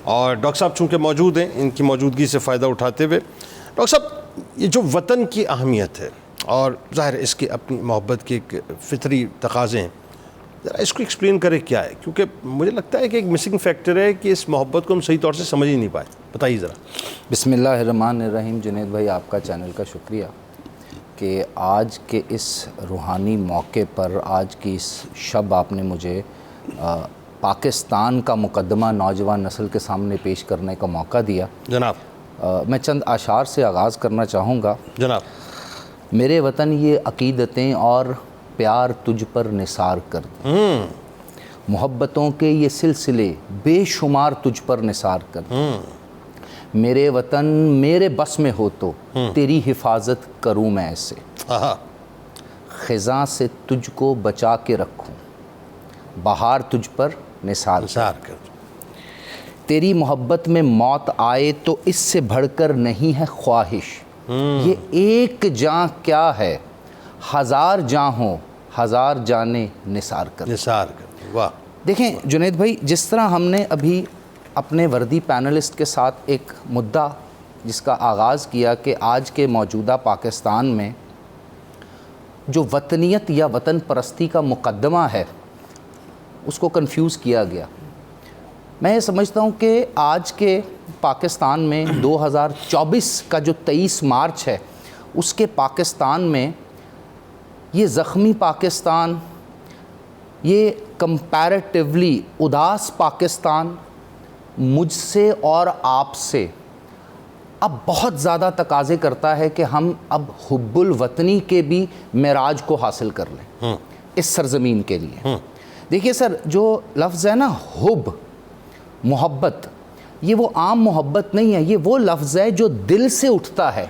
اور ڈاکٹر صاحب چونکہ موجود ہیں، ان کی موجودگی سے فائدہ اٹھاتے ہوئے ڈاکٹر صاحب یہ جو وطن کی اہمیت ہے اور ظاہر اس کی اپنی محبت کے ایک فطری تقاضے ہیں، ذرا اس کو ایکسپلین کرے کیا ہے، کیونکہ مجھے لگتا ہے کہ ایک مسنگ فیکٹر ہے کہ اس محبت کو ہم صحیح طور سے سمجھ ہی نہیں پائے. بتائیے ذرا. بسم اللہ الرحمن الرحیم. جنید بھائی آپ کا چینل کا شکریہ کہ آج کے اس روحانی موقع پر، آج کی اس شب آپ نے مجھے پاکستان کا مقدمہ نوجوان نسل کے سامنے پیش کرنے کا موقع دیا. جناب. میں چند اشعار سے آغاز کرنا چاہوں گا. جناب. میرے وطن یہ عقیدتیں اور پیار تجھ پر نثار کر دیں، محبتوں کے یہ سلسلے بے شمار تجھ پر نثار کر دیں. میرے وطن میرے بس میں ہو تو تیری حفاظت کروں میں ایسے، خزاں سے تجھ کو بچا کے رکھوں، بہار تجھ پر نثار کر دوں. تیری محبت میں موت آئے تو اس سے بڑھ کر نہیں ہے خواہش، یہ ایک جاں کیا ہے، ہزار جاں ہوں ہزار جانے نثار کر. واہ. دیکھیں جنید بھائی، جس طرح ہم نے ابھی اپنے وردی پینلسٹ کے ساتھ ایک مدعا جس کا آغاز کیا کہ آج کے موجودہ پاکستان میں جو وطنیت یا وطن پرستی کا مقدمہ ہے اس کو کنفیوز کیا گیا. میں یہ سمجھتا ہوں کہ آج کے پاکستان میں 2024 کا جو 23 مارچ ہے اس کے پاکستان میں یہ زخمی پاکستان، یہ کمپیریٹیولی اداس پاکستان مجھ سے اور آپ سے اب بہت زیادہ تقاضے کرتا ہے کہ ہم اب حب الوطنی کے بھی معراج کو حاصل کر لیں اس سرزمین کے لیے. دیکھیے سر، جو لفظ ہے نا حب، محبت، یہ وہ عام محبت نہیں ہے، یہ وہ لفظ ہے جو دل سے اٹھتا ہے،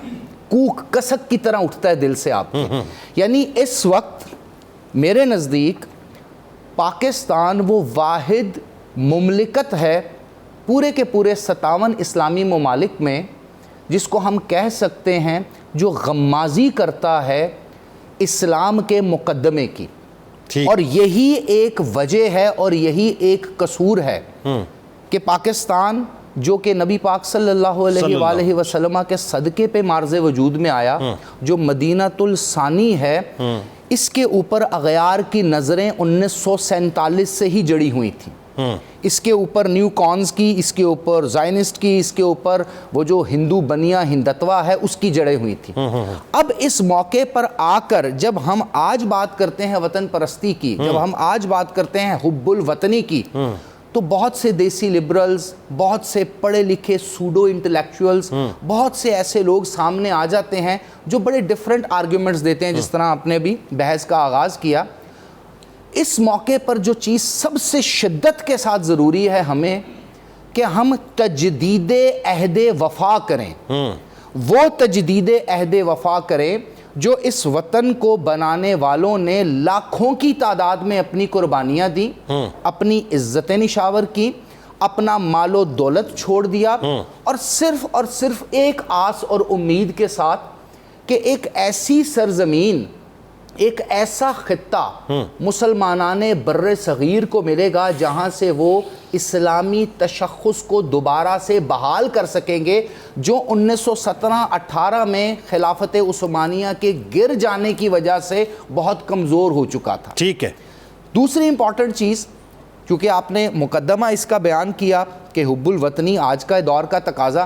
کوک کسک کی طرح اٹھتا ہے دل سے آپ کے. یعنی اس وقت میرے نزدیک پاکستان وہ واحد مملکت ہے پورے کے پورے 57 اسلامی ممالک میں جس کو ہم کہہ سکتے ہیں جو غمازی کرتا ہے اسلام کے مقدمے کی. اور یہی ایک وجہ ہے اور یہی ایک قصور ہے کہ پاکستان جو کہ نبی پاک صلی اللہ علیہ وآلہ وسلم کے صدقے پہ مارز وجود میں آیا، جو مدینۃ الثانی ہے، اس کے اوپر اغیار کی نظریں 1947 سے ہی جڑی ہوئی تھیں. اس کے اوپر نیو کانز کی، اس کے اوپر زائنسٹ کی، اس کے اوپر وہ جو ہندو بنیا ہندتوا ہے اس کی جڑیں ہوئی تھی. اب اس موقع پر آ کر جب ہم آج بات کرتے ہیں وطن پرستی کی، جب ہم آج بات کرتے ہیں حب الوطنی کی، تو بہت سے دیسی لبرلز، بہت سے پڑھے لکھے سوڈو انٹلیکچوئلز، بہت سے ایسے لوگ سامنے آ جاتے ہیں جو بڑے ڈیفرنٹ آرگیومنٹس دیتے ہیں، جس طرح آپ نے بھی بحث کا آغاز کیا. اس موقع پر جو چیز سب سے شدت کے ساتھ ضروری ہے ہمیں کہ ہم تجدید عہد وفا کریں، وہ تجدید عہد وفا کریں جو اس وطن کو بنانے والوں نے لاکھوں کی تعداد میں اپنی قربانیاں دیں، اپنی عزتیں نشاور کی، اپنا مال و دولت چھوڑ دیا، اور صرف ایک آس اور امید کے ساتھ کہ ایک ایسی سرزمین، ایک ایسا خطہ مسلمانان بر صغیر کو ملے گا جہاں سے وہ اسلامی تشخص کو دوبارہ سے بحال کر سکیں گے، جو 1917-18 میں خلافت عثمانیہ کے گر جانے کی وجہ سے بہت کمزور ہو چکا تھا. ٹھیک ہے. دوسری امپورٹنٹ چیز، کیونکہ آپ نے مقدمہ اس کا بیان کیا کہ حب الوطنی آج کا دور کا تقاضا،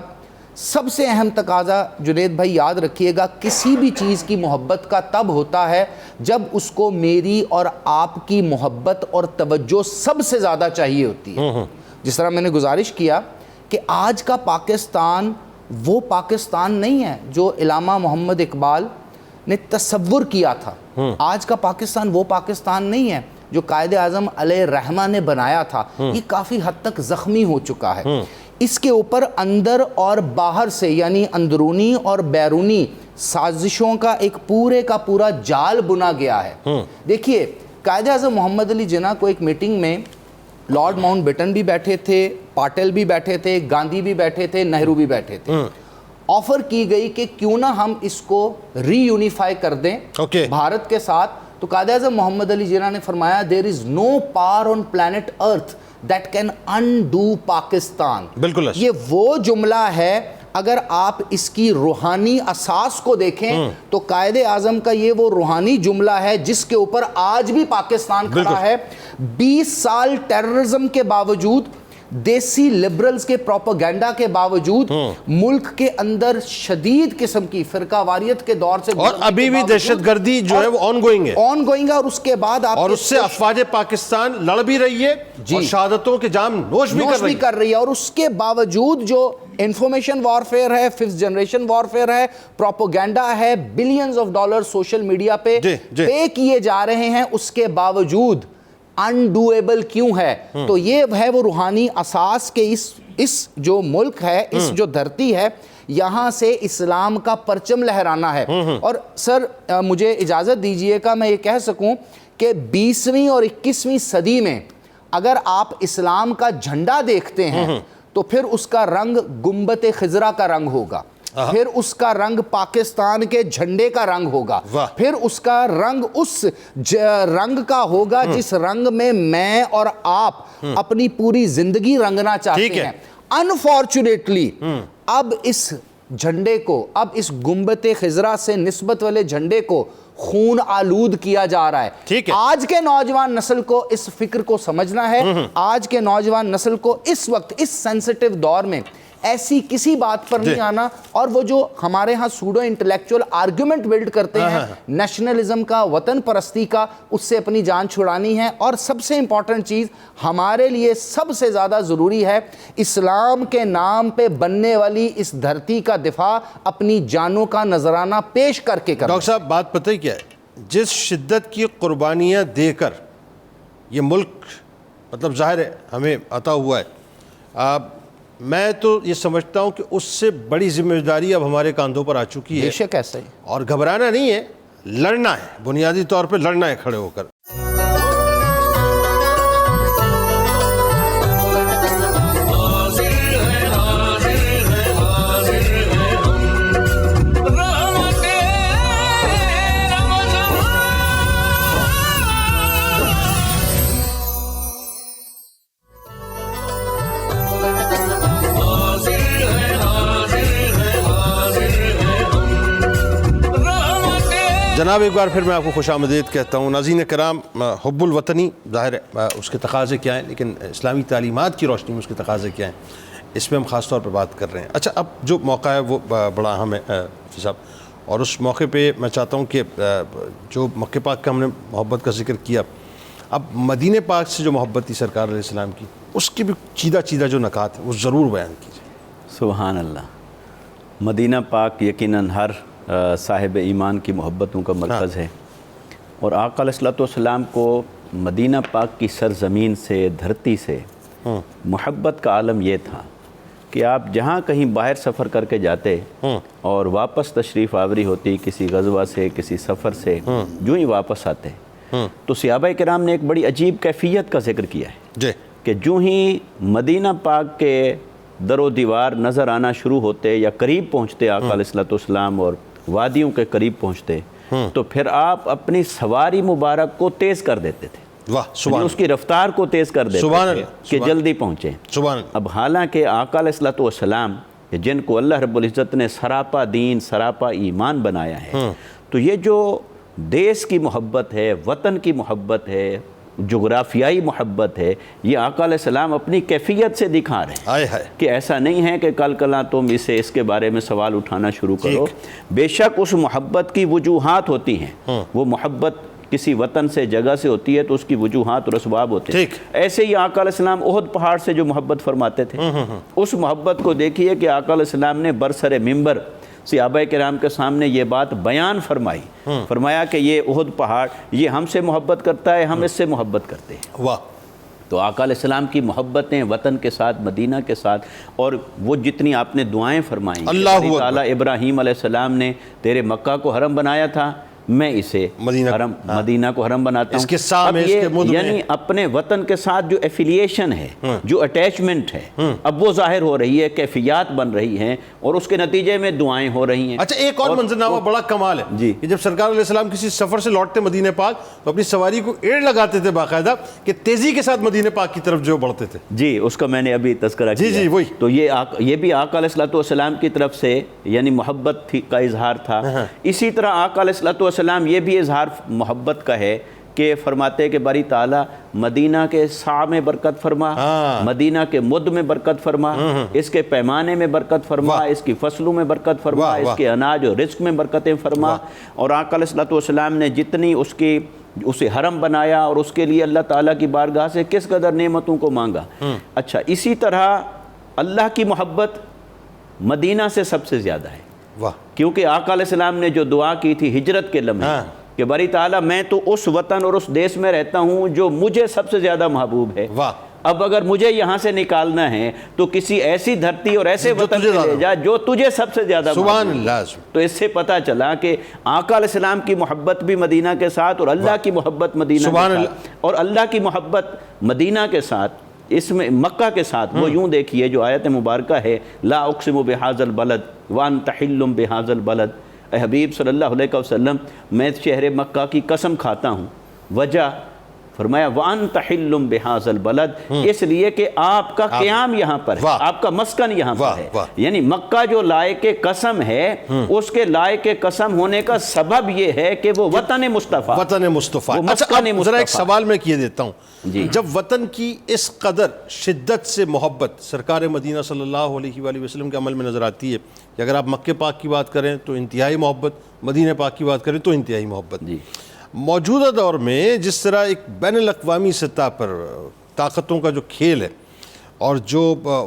سب سے اہم تقاضا جنید بھائی یاد رکھیے گا، کسی بھی چیز کی محبت کا تب ہوتا ہے جب اس کو میری اور آپ کی محبت اور توجہ سب سے زیادہ چاہیے ہوتی ہے. جس طرح میں نے گزارش کیا کہ آج کا پاکستان وہ پاکستان نہیں ہے جو علامہ محمد اقبال نے تصور کیا تھا. آج کا پاکستان وہ پاکستان نہیں ہے جو قائد اعظم علیہ الرحمہ نے بنایا تھا. یہ کافی حد تک زخمی ہو چکا ہے. اس کے اوپر اندر اور باہر سے، یعنی اندرونی اور بیرونی سازشوں کا ایک پورے کا پورا جال بنا گیا ہے. دیکھیے، قائد اعظم محمد علی جناح کو ایک میٹنگ میں لارڈ ماؤنٹ بیٹن بھی بیٹھے تھے، پاٹل بھی بیٹھے تھے، گاندھی بھی بیٹھے تھے، نہرو بھی بیٹھے تھے. آفر کی گئی کہ کیوں نہ ہم اس کو ری یونیفائی کر دیں بھارت کے ساتھ، تو قائد اعظم محمد علی جناح نے فرمایا there is no power on planet earth that can undo Pakistan. بالکل یہ وہ جملہ ہے, اگر آپ اس کی روحانی اساس کو دیکھیں تو قائد اعظم کا یہ وہ روحانی جملہ ہے جس کے اوپر آج بھی پاکستان کھڑا ہے. 20 سال ٹیررزم کے باوجود, دیسی لبرلز کے پروپیگنڈا کے باوجود, ملک کے اندر شدید قسم کی فرقہ واریت کے دور سے, اور ابھی بھی دہشت گردی جو ہے وہ آن گوئنگ ہے, آن گوئنگ ہے. اور اس کے بعد آپ, اور اس سے افواج پاکستان لڑ بھی رہی ہے اور شہادتوں کے جام نوش بھی کر رہی ہے. اور اس کے باوجود جو انفارمیشن وارفیئر ہے, 5th جنریشن وارفیئر ہے, پروپیگنڈا ہے, billions of dollar social media پہ پے کیے جا رہے ہیں, اس کے باوجود انڈویبل کیوں ہے؟ تو یہ ہے وہ روحانی اساس کہ اس جو ملک ہے, اس جو دھرتی ہے, یہاں سے اسلام کا پرچم لہرانا ہے. اور سر مجھے اجازت دیجئے کہ میں یہ کہہ سکوں کہ 20ویں اور 21ویں صدی میں اگر آپ اسلام کا جھنڈا دیکھتے ہیں تو پھر اس کا رنگ گنبد خضرا کا رنگ ہوگا, پھر اس کا رنگ پاکستان کے جھنڈے کا رنگ ہوگا, پھر اس کا رنگ اس رنگ کا ہوگا جس رنگ میں میں اور آپ اپنی پوری زندگی رنگنا چاہتے ہیں. انفارچونیٹلی اب اس جھنڈے کو, اب اس گنبد خضرا سے نسبت والے جھنڈے کو خون آلود کیا جا رہا ہے. آج کے نوجوان نسل کو اس فکر کو سمجھنا ہے. آج کے نوجوان نسل کو اس وقت اس سینسٹیو دور میں ایسی کسی بات پر نہیں آنا, اور وہ جو ہمارے ہاں سوڈو انٹلیکچوئل آرگیومنٹ بلڈ کرتے ہیں نیشنلزم کا, وطن پرستی کا, اس سے اپنی جان چھڑانی ہے. اور سب سے امپورٹنٹ چیز ہمارے لیے سب سے زیادہ ضروری ہے, اسلام کے نام پہ بننے والی اس دھرتی کا دفاع اپنی جانوں کا نذرانہ پیش کر کے کرنا. ڈاکٹر صاحب بات پتہ ہی کیا ہے, جس شدت کی قربانیاں دے کر یہ ملک مطلب ظاہر ہے ہمیں عطا ہوا ہے, میں تو یہ سمجھتا ہوں کہ اس سے بڑی ذمہ داری اب ہمارے کاندھوں پر آ چکی ہے. بے شک ایسا ہی, اور گھبرانا نہیں ہے, لڑنا ہے, بنیادی طور پہ لڑنا ہے کھڑے ہو کر. جناب ایک بار پھر میں آپ کو خوش آمدید کہتا ہوں. ناظرین کرام, حب الوطنی ظاہر ہے اس کے تقاضے کیا ہیں, لیکن اسلامی تعلیمات کی روشنی میں اس کے تقاضے کیا ہیں, اس پہ ہم خاص طور پہ بات کر رہے ہیں. اچھا, اب جو موقع ہے وہ بڑا اہم ہے صاحب, اور اس موقع پہ میں چاہتا ہوں کہ جو مکہ پاک کا ہم نے محبت کا ذکر کیا, اب مدینہ پاک سے جو محبت تھی سرکار علیہ السلام کی, اس کی بھی چیدہ جو نکات ہیں وہ ضرور بیان کیجیے. سبحان اللہ. مدینہ پاک یقیناً ہر صاحب ایمان کی محبتوں کا مرکز ہے, اور آقا علیہ السلام کو مدینہ پاک کی سرزمین سے, دھرتی سے محبت کا عالم یہ تھا کہ آپ جہاں کہیں باہر سفر کر کے جاتے اور واپس تشریف آوری ہوتی کسی غزوہ سے, کسی سفر سے, جو ہی واپس آتے تو صحابہ کرام نے ایک بڑی عجیب کیفیت کا ذکر کیا ہے کہ جو ہی مدینہ پاک کے در و دیوار نظر آنا شروع ہوتے یا قریب پہنچتے آقا علیہ السلام اور وادیوں کے قریب پہنچتے تو پھر آپ اپنی سواری مبارک کو تیز کر دیتے تھے. سبحان اس کی رفتار کو تیز کر دیتے تھے کہ جلدی پہنچیں. اب حالانکہ آقا علیہ السلام جن کو اللہ رب العزت نے سراپا دین, سراپا ایمان بنایا ہے, تو یہ جو دیس کی محبت ہے, وطن کی محبت ہے, جغرافیائی محبت ہے, یہ آقا علیہ السلام اپنی کیفیت سے دکھا رہے ہیں کہ ایسا نہیں ہے کہ کل کلا تم اس کے بارے میں سوال اٹھانا شروع کرو. بے شک اس محبت کی وجوہات ہوتی ہیں, وہ محبت کسی وطن سے, جگہ سے ہوتی ہے تو اس کی وجوہات اور اسباب ہوتے ہیں. ایسے ہی آقا علیہ السلام احد پہاڑ سے جو محبت فرماتے تھے, اس محبت کو دیکھیے کہ آقا علیہ السلام نے برسر ممبر صحابہ کرام کے سامنے یہ بات بیان فرمائی, فرمایا کہ یہ احد پہاڑ یہ ہم سے محبت کرتا ہے, ہم اس سے محبت کرتے ہیں. واہ. تو آقا علیہ السلام کی محبتیں وطن کے ساتھ, مدینہ کے ساتھ, اور وہ جتنی آپ نے دعائیں فرمائیں, اللہ تعالیٰ ابراہیم علیہ السلام نے تیرے مکہ کو حرم بنایا تھا, میں اسے مدینہ کو حرم بناتا ہوں. اس کے سامنے، اس کے مد میں، یعنی اپنے وطن کے ساتھ جو ایفیلیشن ہے، جو اٹیچمنٹ ہے، اب وہ ظاہر ہو رہی ہے، کیفیات بن رہی ہیں اور اس کے نتیجے میں دعائیں ہو رہی ہیں. اچھا ایک اور منظرنامہ بڑا کمال ہے جی، کہ جب سرکار علیہ السلام کسی سفر سے لوٹتے مدینہ پاک تو اپنی سواری کو ایڑ لگاتے تھے باقاعدہ کہ تیزی کے ساتھ مدینہ پاک کی طرف جو بڑھتے تھے. جی، اس کا میں نے ابھی تذکرہ کیا. جی وہی. تو یہ بھی آقا علیہ الصلوۃ والسلام کی طرف سے یعنی محبت کا اظہار تھا. اسی طرح آقا علیہ الصلوۃ والسلام یہ بھی اظہار محبت کا ہے کہ فرماتے کہ باری تعالیٰ مدینہ کے سا میں برکت فرما، مدینہ کے مد میں برکت فرما، اس کے پیمانے میں برکت فرما، اس کی فصلوں میں برکت فرما، اس کے اناج اور رزق میں برکتیں فرما. اور آقا علیہ الصلوۃ والسلام نے جتنی اسے حرم بنایا اور اس کے لیے اللہ تعالیٰ کی بارگاہ سے کس قدر نعمتوں کو مانگا. اچھا اسی طرح اللہ کی محبت مدینہ سے سب سے زیادہ ہے، کیونکہ آقا علیہ السلام نے جو دعا کی تھی ہجرت کے لمحے کہ باری تعالیٰ میں تو اس وطن اور اس دیس میں رہتا ہوں جو مجھے سب سے زیادہ محبوب ہے. اب اگر مجھے یہاں سے نکالنا ہے تو کسی ایسی دھرتی اور ایسے وطن میں لے جا جو تجھے سب سے زیادہ محبوب ہے. تو اس سے پتہ چلا کہ آقا علیہ السلام کی محبت بھی مدینہ کے ساتھ اور اللہ کی محبت مدینہ کے ساتھ، اور اللہ کی محبت مدینہ کے ساتھ، اس میں مکہ کے ساتھ وہ یوں دیکھیے جو آیت مبارکہ ہے لا اقسم بہذا البلد وانت حل بہذا البلد. اے حبیب صلی اللہ علیہ وسلم میں شہر مکہ کی قسم کھاتا ہوں. وجہ فرمایا وانت حل بہذا البلد، اس لیے کہ آپ کا قیام یہاں پر ہے، آپ کا مسکن یہاں پر ہے. یعنی مکہ جو لائق قسم ہے اس کے لائق قسم ہونے کا سبب یہ ہے کہ وہ وطن مصطفیٰ. اچھا ذرا ایک سوال میں کیے دیتا ہوں. جب وطن کی اس قدر شدت سے محبت سرکار مدینہ صلی اللہ علیہ وآلہ وسلم کے عمل میں نظر آتی ہے کہ اگر آپ مکہ پاک کی بات کریں تو انتہائی محبت، مدینہ پاک کی بات کریں تو انتہائی محبت. موجودہ دور میں جس طرح ایک بین الاقوامی سطح پر طاقتوں کا جو کھیل ہے اور جو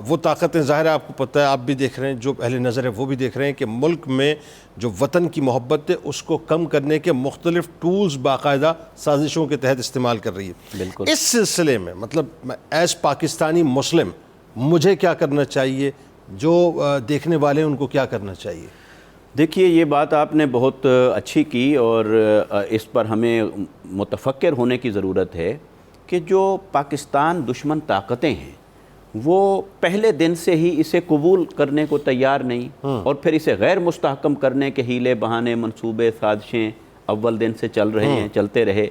وہ طاقتیں ظاہر ہے آپ کو پتہ ہے، آپ بھی دیکھ رہے ہیں، جو اہل نظر ہے وہ بھی دیکھ رہے ہیں کہ ملک میں جو وطن کی محبت ہے اس کو کم کرنے کے مختلف ٹولز باقاعدہ سازشوں کے تحت استعمال کر رہی ہے. اس سلسلے میں مطلب ایز پاکستانی مسلم مجھے کیا کرنا چاہیے، جو دیکھنے والے ہیں ان کو کیا کرنا چاہیے؟ دیکھیے یہ بات آپ نے بہت اچھی کی اور اس پر ہمیں متفکر ہونے کی ضرورت ہے کہ جو پاکستان دشمن طاقتیں ہیں وہ پہلے دن سے ہی اسے قبول کرنے کو تیار نہیں اور پھر اسے غیر مستحکم کرنے کے ہیلے بہانے منصوبے سازشیں اول دن سے چلتے رہے.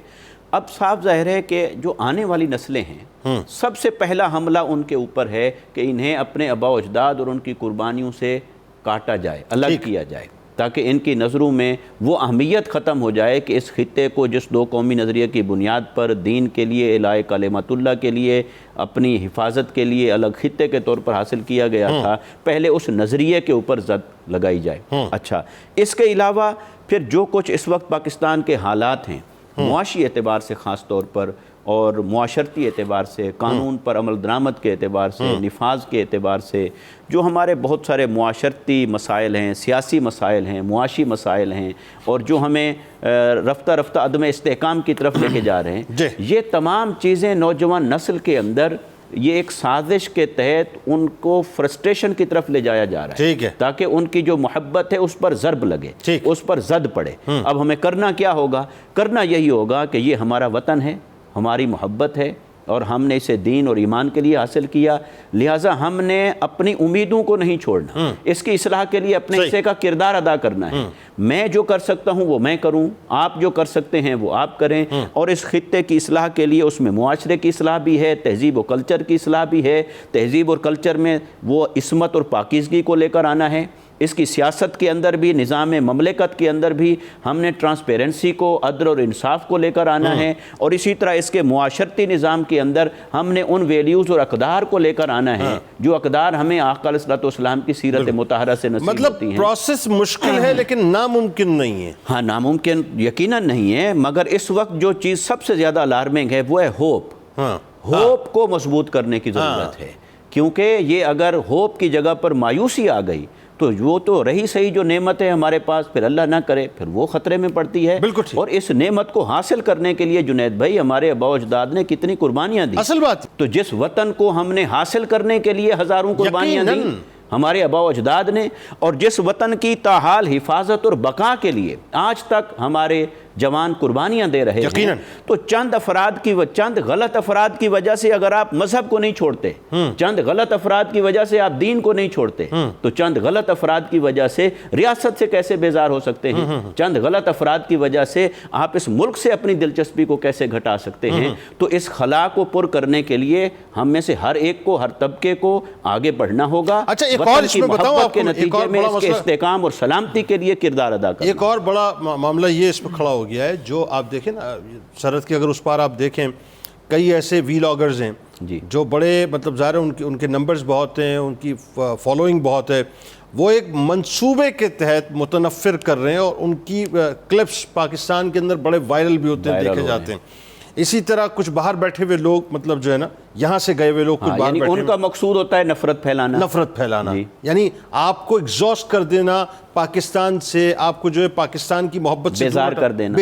اب صاف ظاہر ہے کہ جو آنے والی نسلیں ہیں سب سے پہلا حملہ ان کے اوپر ہے کہ انہیں اپنے آباء و اجداد اور ان کی قربانیوں سے کاٹا جائے، الگ کیا جائے، تاکہ ان کی نظروں میں وہ اہمیت ختم ہو جائے کہ اس خطے کو جس دو قومی نظریے کی بنیاد پر دین کے لیے، اعلاء کلمت اللہ کے لیے، اپنی حفاظت کے لیے الگ خطے کے طور پر حاصل کیا گیا تھا، پہلے اس نظریے کے اوپر زد لگائی جائے. اچھا اس کے علاوہ پھر جو کچھ اس وقت پاکستان کے حالات ہیں معاشی اعتبار سے خاص طور پر اور معاشرتی اعتبار سے، قانون پر عمل درآمد کے اعتبار سے، نفاذ کے اعتبار سے، جو ہمارے بہت سارے معاشرتی مسائل ہیں، سیاسی مسائل ہیں، معاشی مسائل ہیں اور جو ہمیں رفتہ رفتہ عدم استحکام کی طرف لے کے جا رہے ہیں، یہ تمام چیزیں نوجوان نسل کے اندر یہ ایک سازش کے تحت ان کو فرسٹریشن کی طرف لے جایا جا رہا ہے تاکہ ان کی جو محبت ہے اس پر ضرب لگے، اس پر زد پڑے. اب ہمیں کرنا کیا ہوگا؟ کرنا یہی ہوگا کہ یہ ہمارا وطن ہے، ہماری محبت ہے اور ہم نے اسے دین اور ایمان کے لیے حاصل کیا، لہٰذا ہم نے اپنی امیدوں کو نہیں چھوڑنا، اس کی اصلاح کے لیے اپنے حصے کا کردار ادا کرنا ہے. میں جو کر سکتا ہوں وہ میں کروں، آپ جو کر سکتے ہیں وہ آپ کریں، اور اس خطے کی اصلاح کے لیے اس میں معاشرے کی اصلاح بھی ہے، تہذیب و کلچر کی اصلاح بھی ہے. تہذیب اور کلچر میں وہ عصمت اور پاکیزگی کو لے کر آنا ہے. اس کی سیاست کے اندر بھی، نظام مملکت کے اندر بھی ہم نے ٹرانسپیرنسی کو، عدل اور انصاف کو لے کر آنا ہے، اور اسی طرح اس کے معاشرتی نظام کے اندر ہم نے ان ویلیوز اور اقدار کو لے کر آنا ہے جو اقدار ہمیں آقا علیہ الصلوۃ والسلام کی سیرت مطہرہ سے نصیب ہوتی ہیں. مطلب پروسیس مشکل ہے لیکن ناممکن نہیں ہے. ہاں ناممکن یقیناً نہیں ہے، مگر اس وقت جو چیز سب سے زیادہ الارمنگ ہے وہ ہے ہوپ. ہوپ کو مضبوط کرنے کی ضرورت ہے، کیونکہ یہ اگر ہوپ کی جگہ پر مایوسی آ گئی تو وہ تو رہی صحیح جو نعمت ہے ہمارے پاس، پھر اللہ نہ کرے پھر وہ خطرے میں پڑتی ہے. اور اس نعمت کو حاصل کرنے کے لیے جنید بھائی ہمارے آباء و اجداد نے کتنی قربانیاں دی. اصل بات تو جس وطن کو ہم نے حاصل کرنے کے لیے ہزاروں قربانیاں دی، ہمارے آباء و اجداد نے، اور جس وطن کی تاحال حفاظت اور بقا کے لیے آج تک ہمارے جوان قربانیاں دے رہے ہیں، تو چند غلط افراد کی وجہ سے اگر آپ مذہب کو نہیں چھوڑتے، چند غلط افراد کی وجہ سے آپ دین کو نہیں چھوڑتے، تو چند غلط افراد کی وجہ سے ریاست سے کیسے بیزار ہو سکتے ہیں؟ چند غلط افراد کی وجہ سے آپ اس ملک سے اپنی دلچسپی کو کیسے گھٹا سکتے ہیں؟ تو اس خلا کو پر کرنے کے لیے ہم میں سے ہر ایک کو، ہر طبقے کو آگے بڑھنا ہوگا، اچھا ایک اور وطن اس کی میں بتاؤں محبت آپ کے کو، نتیجے میں اس کے استحکام اور سلامتی کے لیے کردار ادا کرنا۔ ایک اور بڑا معاملہ یہ اس میں کھڑا ہو گیا ہے، جو آپ دیکھیں نا سرحد کی اگر اس پار آپ دیکھیں، کئی ایسے ویلاگرز ہیں جو بڑے مطلب ظاہر ہے ان کے نمبرز بہت ہیں، ان کی فالوئنگ بہت ہے، وہ ایک منصوبے کے تحت متنفر کر رہے ہیں، اور ان کی کلپس پاکستان کے اندر بڑے وائرل بھی ہوتے ہیں، دیکھے جاتے ہیں۔ اسی طرح کچھ باہر بیٹھے ہوئے لوگ مطلب جو ہے نا یہاں سے گئے ہوئے لوگ کچھ باہر بیٹھے ان کا مقصود ہوتا ہے نفرت پھیلانا، یعنی آپ کو ایگزاسٹ کر دینا پاکستان سے، آپ کو جو ہے پاکستان کی محبت سے بیزار کر دینا،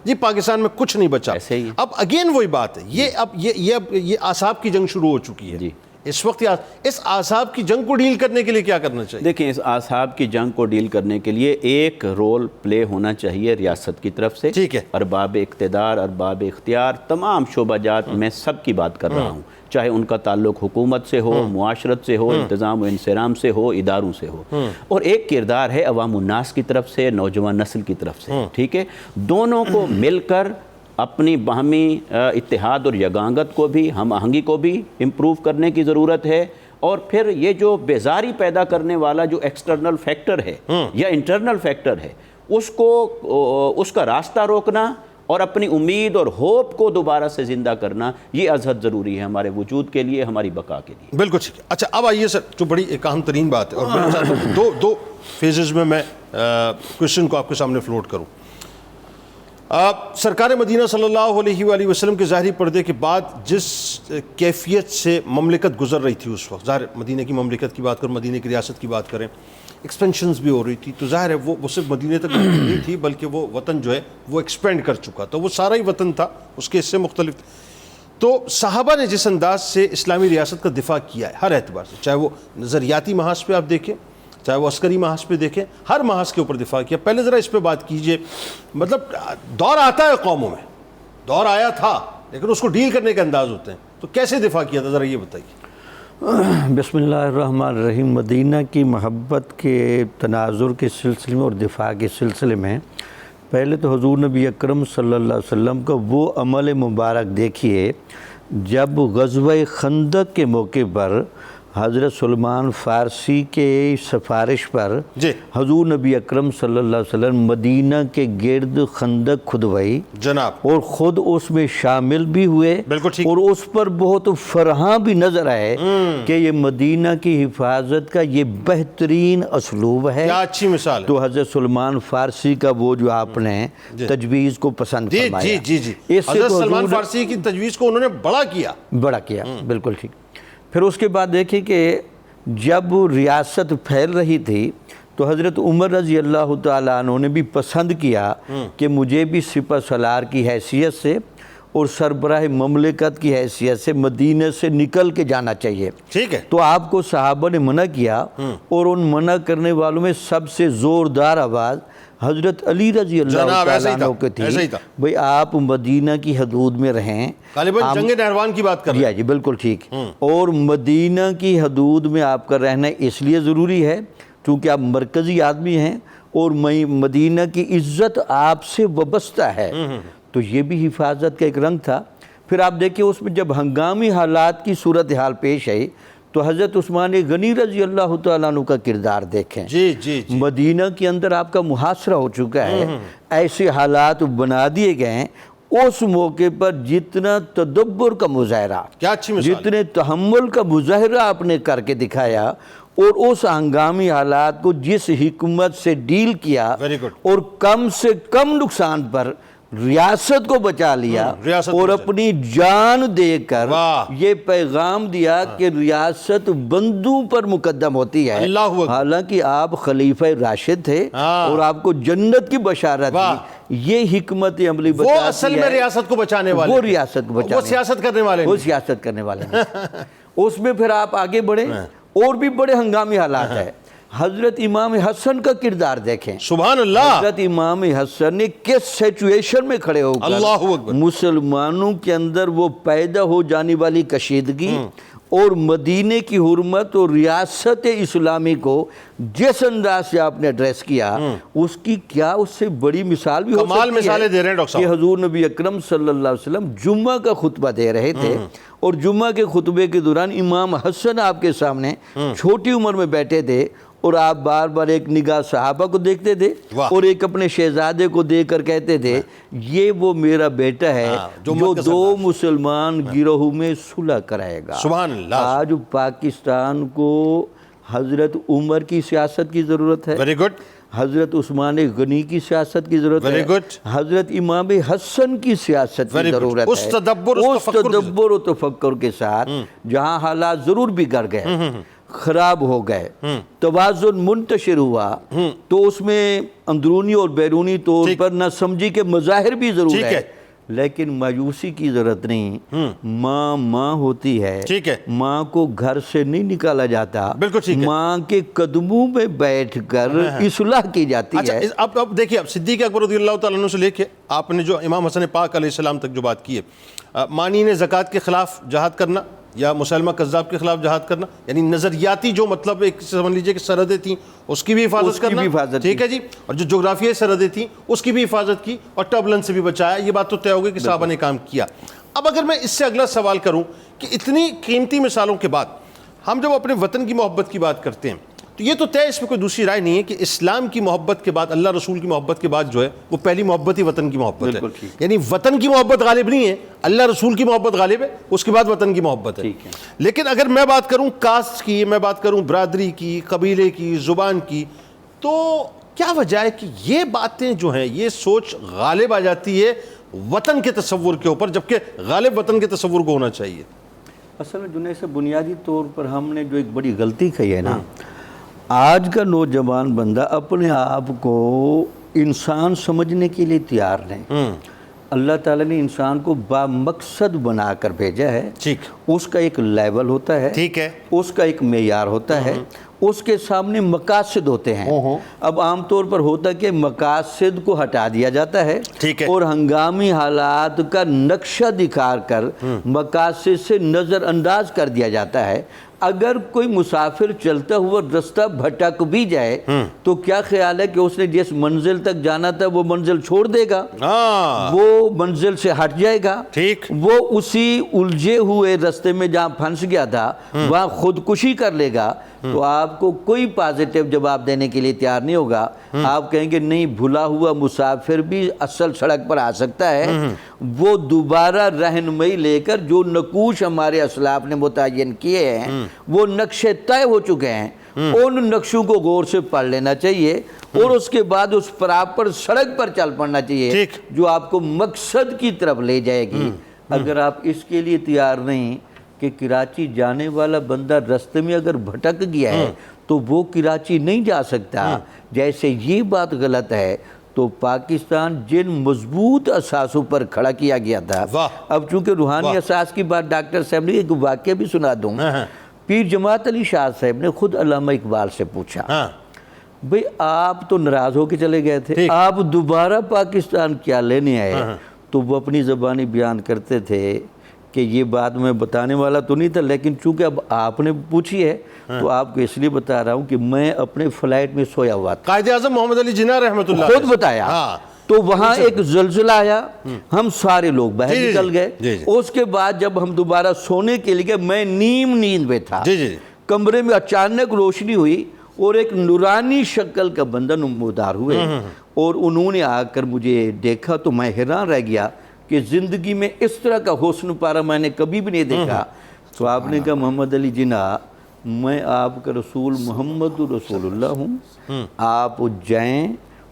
جی پاکستان میں کچھ نہیں بچا۔ اب اگین وہی بات ہے، یہ اعصاب کی جنگ شروع ہو چکی ہے اس وقت۔ اس اعصاب کی جنگ کو ڈیل کرنے کے لیے کیا کرنا چاہیے؟ دیکھیں، اس اعصاب کی جنگ کو ڈیل کرنے کے لیے ایک رول پلے ہونا چاہیے ریاست کی طرف سے، ٹھیک ہے، ارباب اقتدار، ارباب اختیار، تمام شعبہ جات میں سب کی بات کر رہا ہوں، چاہے ان کا تعلق حکومت سے ہو، معاشرت سے ہو، انتظام و انصرام سے ہو، اداروں سے ہو، اور ایک کردار ہے عوام الناس کی طرف سے، نوجوان نسل کی طرف سے، ٹھیک ہے؟ دونوں کو مل کر اپنی باہمی اتحاد اور یگانگت کو بھی، ہم آہنگی کو بھی امپروو کرنے کی ضرورت ہے، اور پھر یہ جو بیزاری پیدا کرنے والا جو ایکسٹرنل فیکٹر ہے یا انٹرنل فیکٹر ہے، اس کا راستہ روکنا اور اپنی امید اور ہوپ کو دوبارہ سے زندہ کرنا، یہ ازحد ضروری ہے ہمارے وجود کے لیے، ہماری بقا کے لیے۔ بالکل ٹھیک ہے۔ اچھا اب آئیے سر، جو بڑی ایک اہم ترین بات ہے، اور میں چاہتا ہوں دو فیزز میں کوشچن کو آپ کے سامنے فلوٹ کروں۔ سرکار مدینہ صلی اللہ علیہ وآلہ وسلم کے ظاہری پردے کے بعد جس کیفیت سے مملکت گزر رہی تھی اس وقت، ظاہر مدینہ کی مملکت کی بات کریں، مدینہ کی ریاست کی بات کریں، ایکسپینشنز بھی ہو رہی تھی، تو ظاہر ہے وہ صرف مدینہ تک نہیں تھی، بلکہ وہ وطن جو ہے وہ ایکسپینڈ کر چکا، تو وہ سارا ہی وطن تھا، اس کے حصے مختلف تھے۔ تو صحابہ نے جس انداز سے اسلامی ریاست کا دفاع کیا ہے ہر اعتبار سے، چاہے وہ نظریاتی محاذ پہ آپ دیکھیں، چاہے وہ عسکری محاذ پہ دیکھیں، ہر محاذ کے اوپر دفاع کیا۔ پہلے ذرا اس پہ بات کیجئے، مطلب دور آتا ہے قوموں میں، دور آیا تھا، لیکن اس کو ڈیل کرنے کے انداز ہوتے ہیں، تو کیسے دفاع کیا تھا ذرا یہ بتائیے۔ بسم اللہ الرحمن الرحیم۔ مدینہ کی محبت کے تناظر کے سلسلے میں اور دفاع کے سلسلے میں پہلے تو حضور نبی اکرم صلی اللہ علیہ وسلم کا وہ عمل مبارک دیکھیے جب غزوہ خندق کے موقع پر حضرت سلمان فارسی کے سفارش پر حضور نبی اکرم صلی اللہ علیہ وسلم مدینہ کے گرد خندق کھدوائی جناب، اور خود اس میں شامل بھی ہوئے، اور اس پر بہت فرحاں بھی نظر آئے کہ یہ مدینہ کی حفاظت کا یہ بہترین اسلوب ہے، کیا اچھی مثال ہے۔ تو حضرت سلمان فارسی کا وہ جو آپ نے تجویز کو پسند فرمایا، حضرت سلمان فارسی کی تجویز کو انہوں نے بڑا کیا، بالکل ٹھیک۔ پھر اس کے بعد دیکھیں کہ جب ریاست پھیل رہی تھی تو حضرت عمر رضی اللہ تعالیٰ عنہ نے بھی پسند کیا کہ مجھے بھی سپہ سالار کی حیثیت سے اور سربراہ مملکت کی حیثیت سے مدینہ سے نکل کے جانا چاہیے، ٹھیک ہے۔ تو آپ کو صحابہ نے منع کیا، اور ان منع کرنے والوں میں سب سے زوردار آواز حضرت علی رضی اللہ تعالیٰ عنہ کی تھی، بھئی آپ مدینہ کی حدود میں رہیں، غالباً جنگ نہروان کی بات کر رہے ہیں، جی بالکل ٹھیک، اور مدینہ کی حدود میں آپ کا رہنا اس لیے ضروری ہے چونکہ آپ مرکزی آدمی ہیں اور مدینہ کی عزت آپ سے وابستہ ہے، تو یہ بھی حفاظت کا ایک رنگ تھا۔ پھر آپ دیکھیں اس میں جب ہنگامی حالات کی صورتحال پیش آئی تو حضرت عثمان غنی رضی اللہ تعالیٰ عنہ کا کردار دیکھیں، مدینہ کے اندر آپ کا محاصرہ ہو چکا ہے، ایسے حالات بنا دیے گئے ہیں، اس موقع پر جتنا تدبر کا مظاہرہ، جتنے تحمل کا مظاہرہ آپ نے کر کے دکھایا، اور اس ہنگامی حالات کو جس حکمت سے ڈیل کیا، اور کم سے کم نقصان پر ریاست کو بچا لیا، اور اپنی جان دے کر یہ پیغام دیا کہ ریاست بندوں پر مقدم ہوتی ہے، حالانکہ آپ خلیفہ راشد تھے اور آپ کو جنت کی بشارت تھی۔ یہ حکمت عملی بتاتی ہے، وہ اصل میں ریاست کو بچانے والے، وہ ریاست کو بچانے، وہ سیاست کرنے والے، وہ سیاست کرنے والے۔ اس میں پھر آپ آگے بڑھیں، اور بھی بڑے ہنگامی حالات ہیں. حضرت امام حسن کا کردار دیکھیں. سبحان اللہ. حضرت امام حسن نے کس سیچویشن میں کھڑے ہو کر اللہ اکبر. مسلمانوں کے اندر وہ پیدا ہو جانے والی کشیدگی اور مدینے کی حرمت اور ریاست اسلامی کو جس انداز سے آپ نے ایڈریس کیا، اس کی کیا اس سے بڑی مثال بھی ہو سکتی ہے. کمال مثالیں دے رہے ہیں ڈاکٹر صاحب. کہ حضور نبی اکرم صلی اللہ علیہ وسلم جمعہ کا خطبہ دے رہے تھے اور جمعہ کے خطبے کے دوران امام حسن آپ کے سامنے چھوٹی عمر میں بیٹھے تھے اور آپ بار بار ایک نگاہ صحابہ کو دیکھتے تھے اور ایک اپنے شہزادے کو دیکھ کر کہتے تھے یہ وہ میرا بیٹا ہے جو دو مسلمان گروہوں میں صلح کرائے گا. سبحان اللہ. آج پاکستان کو حضرت عمر کی سیاست کی ضرورت ہے. Very good. حضرت عثمان غنی کی سیاست کی ضرورت ہے. Very good. حضرت امام حسن کی سیاست کی ضرورت ہے. اس تدبر و تفکر کے ساتھ جہاں حالات ضرور بگڑ گئے، خراب ہو گئے، توازن منتشر ہوا، تو اس میں اندرونی اور بیرونی طور پر نہ سمجھی کے مظاہر بھی ضرور ہے، لیکن مایوسی کی ضرورت نہیں. ماں ہوتی ہے. ماں کو گھر سے نہیں نکالا جاتا. ماں کے قدموں میں بیٹھ کر اصلاح کی جاتی ہے. اب دیکھیے، اب صدیق اکبر رضی اللہ تعالیٰ عنہ سے لے کے آپ نے جو امام حسن پاک علیہ السلام تک جو بات کی ہے، مانین زکوٰۃ کے خلاف جہاد کرنا یا مسلمہ کذاب کے خلاف جہاد کرنا، یعنی نظریاتی جو مطلب ایک سمجھ لیجئے کہ سرحدیں تھیں اس کی بھی حفاظت کرنا، ٹھیک ہے جی، اور جو جغرافیائی سرحدیں تھیں اس کی بھی حفاظت کی اور ٹربلنس سے بھی بچایا. یہ بات تو طے ہو گئی کہ صحابہ نے کام کیا. اب اگر میں اس سے اگلا سوال کروں کہ اتنی قیمتی مثالوں کے بعد ہم جب اپنے وطن کی محبت کی بات کرتے ہیں تو یہ تو طے اس میں کوئی دوسری رائے نہیں ہے کہ اسلام کی محبت کے بعد، اللہ رسول کی محبت کے بعد جو ہے وہ پہلی محبت ہی وطن کی محبت ہے. یعنی وطن کی محبت غالب نہیں ہے، اللہ رسول کی محبت غالب ہے، اس کے بعد وطن کی محبت ہے. لیکن اگر میں بات کروں کاسٹ کی، میں بات کروں برادری کی، قبیلے کی، زبان کی، تو کیا وجہ ہے کہ یہ باتیں جو ہیں، یہ سوچ غالب آ جاتی ہے وطن کے تصور کے اوپر، جبکہ غالب وطن کے تصور کو ہونا چاہیے؟ اصل میں جنید سے بنیادی طور پر ہم نے جو ایک بڑی غلطی کی ہے نا، آج کا نوجوان بندہ اپنے آپ کو انسان سمجھنے کے لیے تیار نہیں. اللہ تعالیٰ نے انسان کو با مقصد بنا کر بھیجا ہے. اس کا ایک لیول ہوتا ہے، اس کا ایک معیار ہوتا ہے، اس کے سامنے مقاصد ہوتے ہیں. اب عام طور پر ہوتا کہ مقاصد کو ہٹا دیا جاتا ہے اور ہنگامی حالات کا نقشہ دکھا کر مقاصد سے نظر انداز کر دیا جاتا ہے. اگر کوئی مسافر چلتا ہوا رستہ بھٹک بھی جائے تو کیا خیال ہے کہ اس نے جس منزل تک جانا تھا وہ منزل چھوڑ دے گا؟ وہ منزل سے ہٹ جائے گا. وہ اسی الجھے ہوئے رستے میں جہاں پھنس گیا تھا وہاں خودکشی کر لے گا. تو آپ کو کوئی پازیٹیو جواب دینے کے لیے تیار نہیں ہوگا. آپ کہیں گے نہیں، بھلا ہوا مسافر بھی اصل سڑک پر آ سکتا ہے. وہ دوبارہ رہنمائی لے کر جو نقوش ہمارے اسلاف نے متعین کیے ہیں، وہ نقشے طے ہو چکے ہیں، ان نقشوں کو غور سے پڑھ لینا چاہیے اور اس کے بعد اس پراپر سڑک پر چل پڑنا چاہیے جو آپ کو مقصد کی طرف لے جائے گی. اگر آپ اس کے لیے تیار نہیں کہ کراچی جانے والا بندہ رستے میں اگر بھٹک گیا ہے تو وہ کراچی نہیں جا سکتا، جیسے یہ بات غلط ہے، تو پاکستان جن مضبوط اساسوں پر کھڑا کیا گیا تھا، اب چونکہ روحانی اساس کی بات ڈاکٹر صاحب نے ایک واقعہ بھی سنا دوں. پیر جماعت علی شاہ صاحب نے خود علامہ اقبال سے پوچھا، بھئی آپ تو ناراض ہو کے چلے گئے تھے، آپ دوبارہ پاکستان کیا لینے آئے؟ تو وہ اپنی زبانی بیان کرتے تھے کہ یہ بات میں بتانے والا تو نہیں تھا، لیکن چونکہ اب آپ نے پوچھی ہے تو آپ کو اس لیے بتا رہا ہوں کہ میں اپنے فلائٹ میں سویا ہوا تھا. قائد اعظم محمد علی جناح رحمۃ اللہ خود بتایا. تو وہاں ایک زلزلہ آیا، ہم سارے لوگ باہر نکل گئے. اس کے بعد جب ہم دوبارہ سونے کے لیے میں نیند میں تھا، کمرے میں اچانک روشنی ہوئی اور ایک نورانی شکل کا بندہ نمودار ہوئے اور انہوں نے آ کر مجھے دیکھا تو میں حیران رہ گیا کہ زندگی میں اس طرح کا حسن پارا میں نے کبھی بھی نہیں دیکھا. تو آپ نے کہا محمد علی جناح، میں آپ کا رسول محمد رسول اللہ ہوں، آپ جائیں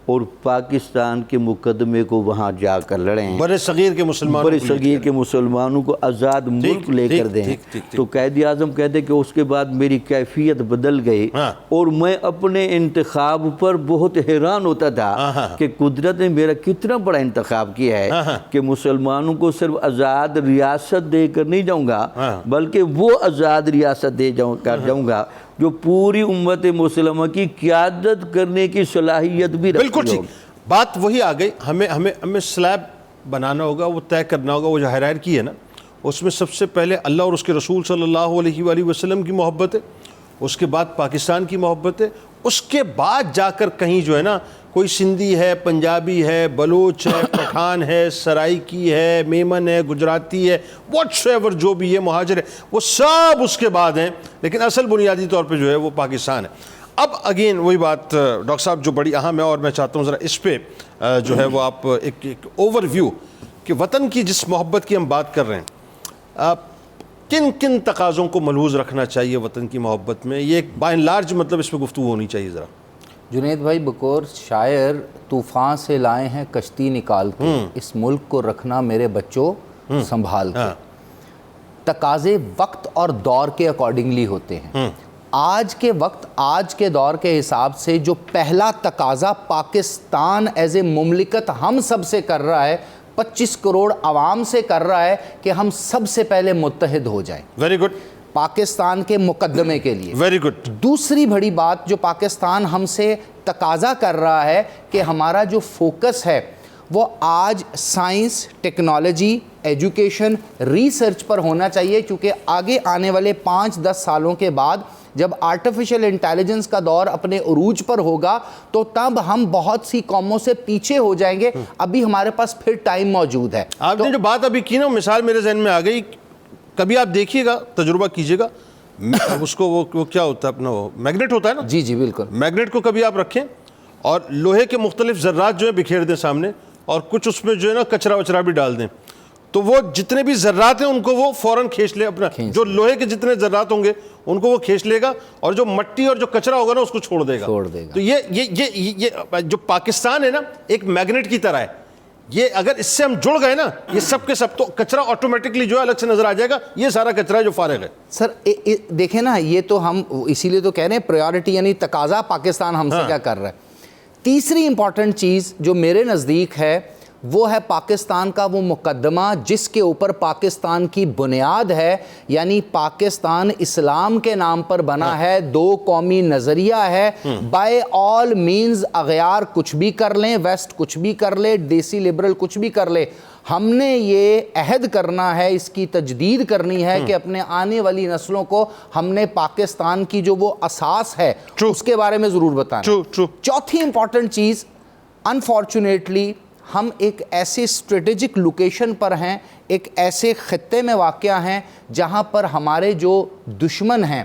اور پاکستان کے مقدمے کو وہاں جا کر لڑیں، بڑے صغیر کے مسلمانوں کو آزاد ملک لے کر دیں. تو قائد اعظم کہتے کہ اس کے بعد میری کیفیت بدل گئی اور میں اپنے انتخاب پر بہت حیران ہوتا تھا کہ قدرت نے میرا کتنا بڑا انتخاب کیا ہے کہ مسلمانوں کو صرف آزاد ریاست دے کر نہیں جاؤں گا، بلکہ وہ آزاد ریاست دے جاؤں گا جو پوری امت مسلمہ کی قیادت کرنے کی صلاحیت بھی رکھتی بالکل ٹھیک. بات وہی آ گئی, ہمیں سلیب بنانا ہوگا, وہ طے کرنا ہوگا. وہ جو ہائرارکی ہے نا, اس میں سب سے پہلے اللہ اور اس کے رسول صلی اللہ علیہ وآلہ وسلم کی محبت ہے, اس کے بعد پاکستان کی محبت ہے, اس کے بعد جا کر کہیں جو ہے نا کوئی سندھی ہے, پنجابی ہے, بلوچ ہے, پٹھان ہے, سرائکی ہے, میمن ہے, گجراتی ہے, واٹس ایور جو بھی ہے, مہاجر ہے, وہ سب اس کے بعد ہیں, لیکن اصل بنیادی طور پہ جو ہے وہ پاکستان ہے. اب اگین وہی بات ڈاکٹر صاحب جو بڑی اہم ہے, اور میں چاہتا ہوں ذرا اس پہ جو ہے وہ آپ ایک اوور ویو کہ وطن کی جس محبت کی ہم بات کر رہے ہیں, کن کن تقاضوں کو ملحوظ رکھنا چاہیے وطن کی محبت میں, یہ ایک بائی اینڈ لارج مطلب اس پہ گفتگو ہونی چاہیے ذرا. جنید بھائی, بقول شاعر طوفان سے لائے ہیں کشتی نکال کے, اس ملک کو رکھنا میرے بچوں سنبھال کے. تقاضے وقت اور دور کے اکارڈنگلی ہوتے ہیں. آج کے وقت, آج کے دور کے حساب سے جو پہلا تقاضا پاکستان ایز اے مملکت ہم سب سے کر رہا ہے, 25 کروڑ عوام سے کر رہا ہے کہ ہم سب سے پہلے متحد ہو جائیں. Very good. پاکستان کے مقدمے کے لیے. Very good. دوسری بڑی بات جو پاکستان ہم سے تقاضا کر رہا ہے کہ ہمارا جو فوکس ہے وہ آج سائنس, ٹیکنالوجی, ایجوکیشن, ریسرچ پر ہونا چاہیے, کیونکہ آگے آنے والے 5-10 سالوں کے بعد جب آرٹیفیشل انٹیلیجنس کا دور اپنے عروج پر ہوگا تو تب ہم بہت سی قوموں سے پیچھے ہو جائیں گے. ابھی ہمارے پاس پھر ٹائم موجود ہے. آپ نے جو بات ابھی کی نا, مثال میرے ذہن میں آ گئی, کبھی آپ دیکھیے گا, تجربہ کیجیے گا, اس کو وہ کیا ہوتا ہے اپنا, وہ میگنیٹ ہوتا ہے نا. جی بالکل. میگنیٹ کو کبھی آپ رکھیں اور لوہے کے مختلف ذرات جو ہے بکھیر دیں سامنے, اور کچھ اس میں جو ہے نا کچرا وچرا بھی ڈال دیں, تو وہ جتنے بھی ذرات ہیں ان کو وہ فوراً کھینچ لے, اپنا جو لوہے کے جتنے ذرات ہوں گے ان کو وہ کھینچ لے گا, اور جو مٹی اور جو کچرا ہوگا نا اس کو چھوڑ دے گا. تو یہ جو پاکستان ہے نا ایک میگنیٹ کی طرح ہے. یہ اگر اس سے ہم جڑ گئے نا, یہ سب کے سب, تو کچرا آٹومیٹکلی جو ہے الگ سے نظر آ جائے گا. یہ سارا کچرا جو فارغ ہے. سر دیکھیں نا, یہ تو ہم اسی لیے تو کہہ رہے ہیں پریورٹی, یعنی تقاضا پاکستان ہم سے کیا کر رہا ہے. تیسری امپورٹنٹ چیز جو میرے نزدیک ہے وہ ہے پاکستان کا وہ مقدمہ جس کے اوپر پاکستان کی بنیاد ہے, یعنی پاکستان اسلام کے نام پر بنا ہے, 2 قومی نظریہ ہے. بائی آل مینز اغیار کچھ بھی کر لیں, ویسٹ کچھ بھی کر لے, دیسی لبرل کچھ بھی کر لے, ہم نے یہ عہد کرنا ہے, اس کی تجدید کرنی ہے کہ اپنے آنے والی نسلوں کو ہم نے پاکستان کی جو وہ اساس ہے اس کے بارے میں ضرور بتانا. چوتھی امپورٹنٹ چیز, انفارچونیٹلی ہم ایک ایسے اسٹریٹجک لوکیشن پر ہیں, ایک ایسے خطے میں واقع ہیں جہاں پر ہمارے جو دشمن ہیں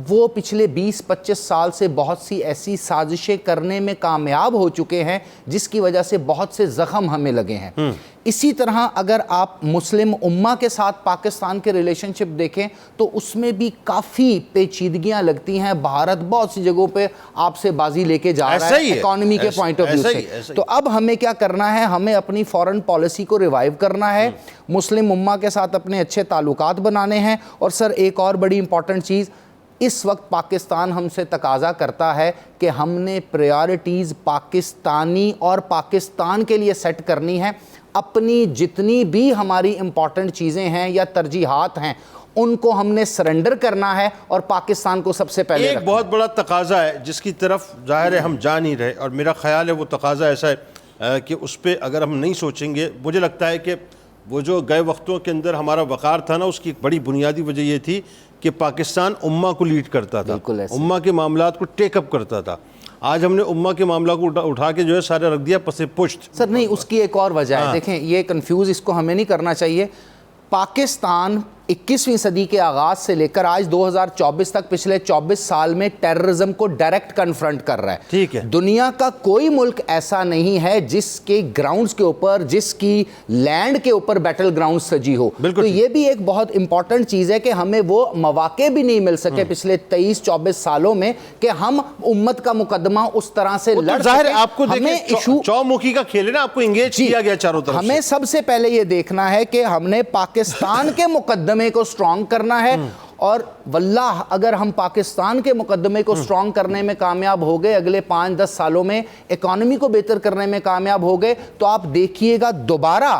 وہ پچھلے 20-25 سال سے بہت سی ایسی سازشیں کرنے میں کامیاب ہو چکے ہیں جس کی وجہ سے بہت سے زخم ہمیں لگے ہیں. اسی طرح اگر آپ مسلم امہ کے ساتھ پاکستان کے ریلیشن شپ دیکھیں تو اس میں بھی کافی پیچیدگیاں لگتی ہیں. بھارت بہت سی جگہوں پہ آپ سے بازی لے کے جا رہا ہے اکانومی کے پوائنٹ آف ویو سے. تو اب ہمیں کیا کرنا ہے, ہمیں اپنی فورن پالیسی کو ریوائیو کرنا ہے, مسلم امہ کے ساتھ اپنے اچھے تعلقات بنانے ہیں. اور سر ایک اور بڑی امپورٹنٹ چیز, اس وقت پاکستان ہم سے تقاضا کرتا ہے کہ ہم نے پریارٹیز پاکستانی اور پاکستان کے لیے سیٹ کرنی ہے. اپنی جتنی بھی ہماری امپورٹنٹ چیزیں ہیں یا ترجیحات ہیں ان کو ہم نے سرنڈر کرنا ہے اور پاکستان کو سب سے پہلے ایک بہت بڑا تقاضا ہے جس کی طرف ظاہر ہے ہم جا نہیں رہے, اور میرا خیال ہے وہ تقاضا ایسا ہے کہ اس پہ اگر ہم نہیں سوچیں گے, مجھے لگتا ہے کہ وہ جو گئے وقتوں کے اندر ہمارا وقار تھا نا, اس کی ایک بڑی بنیادی وجہ یہ تھی کہ پاکستان امہ کو لیڈ کرتا تھا, امہ کے معاملات کو ٹیک اپ کرتا تھا. آج ہم نے امہ کے معاملہ کو اٹھا کے جو ہے سارے رکھ دیا پس پشت. سر نہیں, اس کی ایک اور وجہ ہے, دیکھیں یہ کنفیوز اس کو ہمیں نہیں کرنا چاہیے. پاکستان 21ویں صدی کے آغاز سے لے کر آج 2024 تک پچھلے 24 سال میں ٹیررزم کو ڈائریکٹ کنفرنٹ کر رہا ہے. ٹھیک ہے. دنیا کا کوئی ملک ایسا نہیں ہے جس کے گراؤنڈز کے اوپر, جس کی لینڈ کے اوپر بیٹل گراؤنڈ سجی ہو. تو یہ بھی ایک بہت امپورٹنٹ چیز ہے کہ ہمیں وہ مواقع بھی نہیں مل سکے پچھلے 23-24 سالوں میں کہ ہم امت کا مقدمہ اس طرح سے لڑ سکیں. آپ کو دیکھیں چومکھی کا کھیل ہے نا, آپ کو انگیج کیا گیا چاروں طرف. ہمیں سب سے پہلے یہ دیکھنا ہے کہ ہم نے پاکستان کے مقدمے کو سٹرونگ کرنا ہے, اور واللہ اگر ہم پاکستان کے مقدمے کو سٹرونگ کرنے میں کامیاب ہو گئے, اگلے 5-10 سالوں میں اکانومی کو بہتر کرنے میں کامیاب ہو گئے, تو آپ دیکھیے گا دوبارہ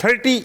30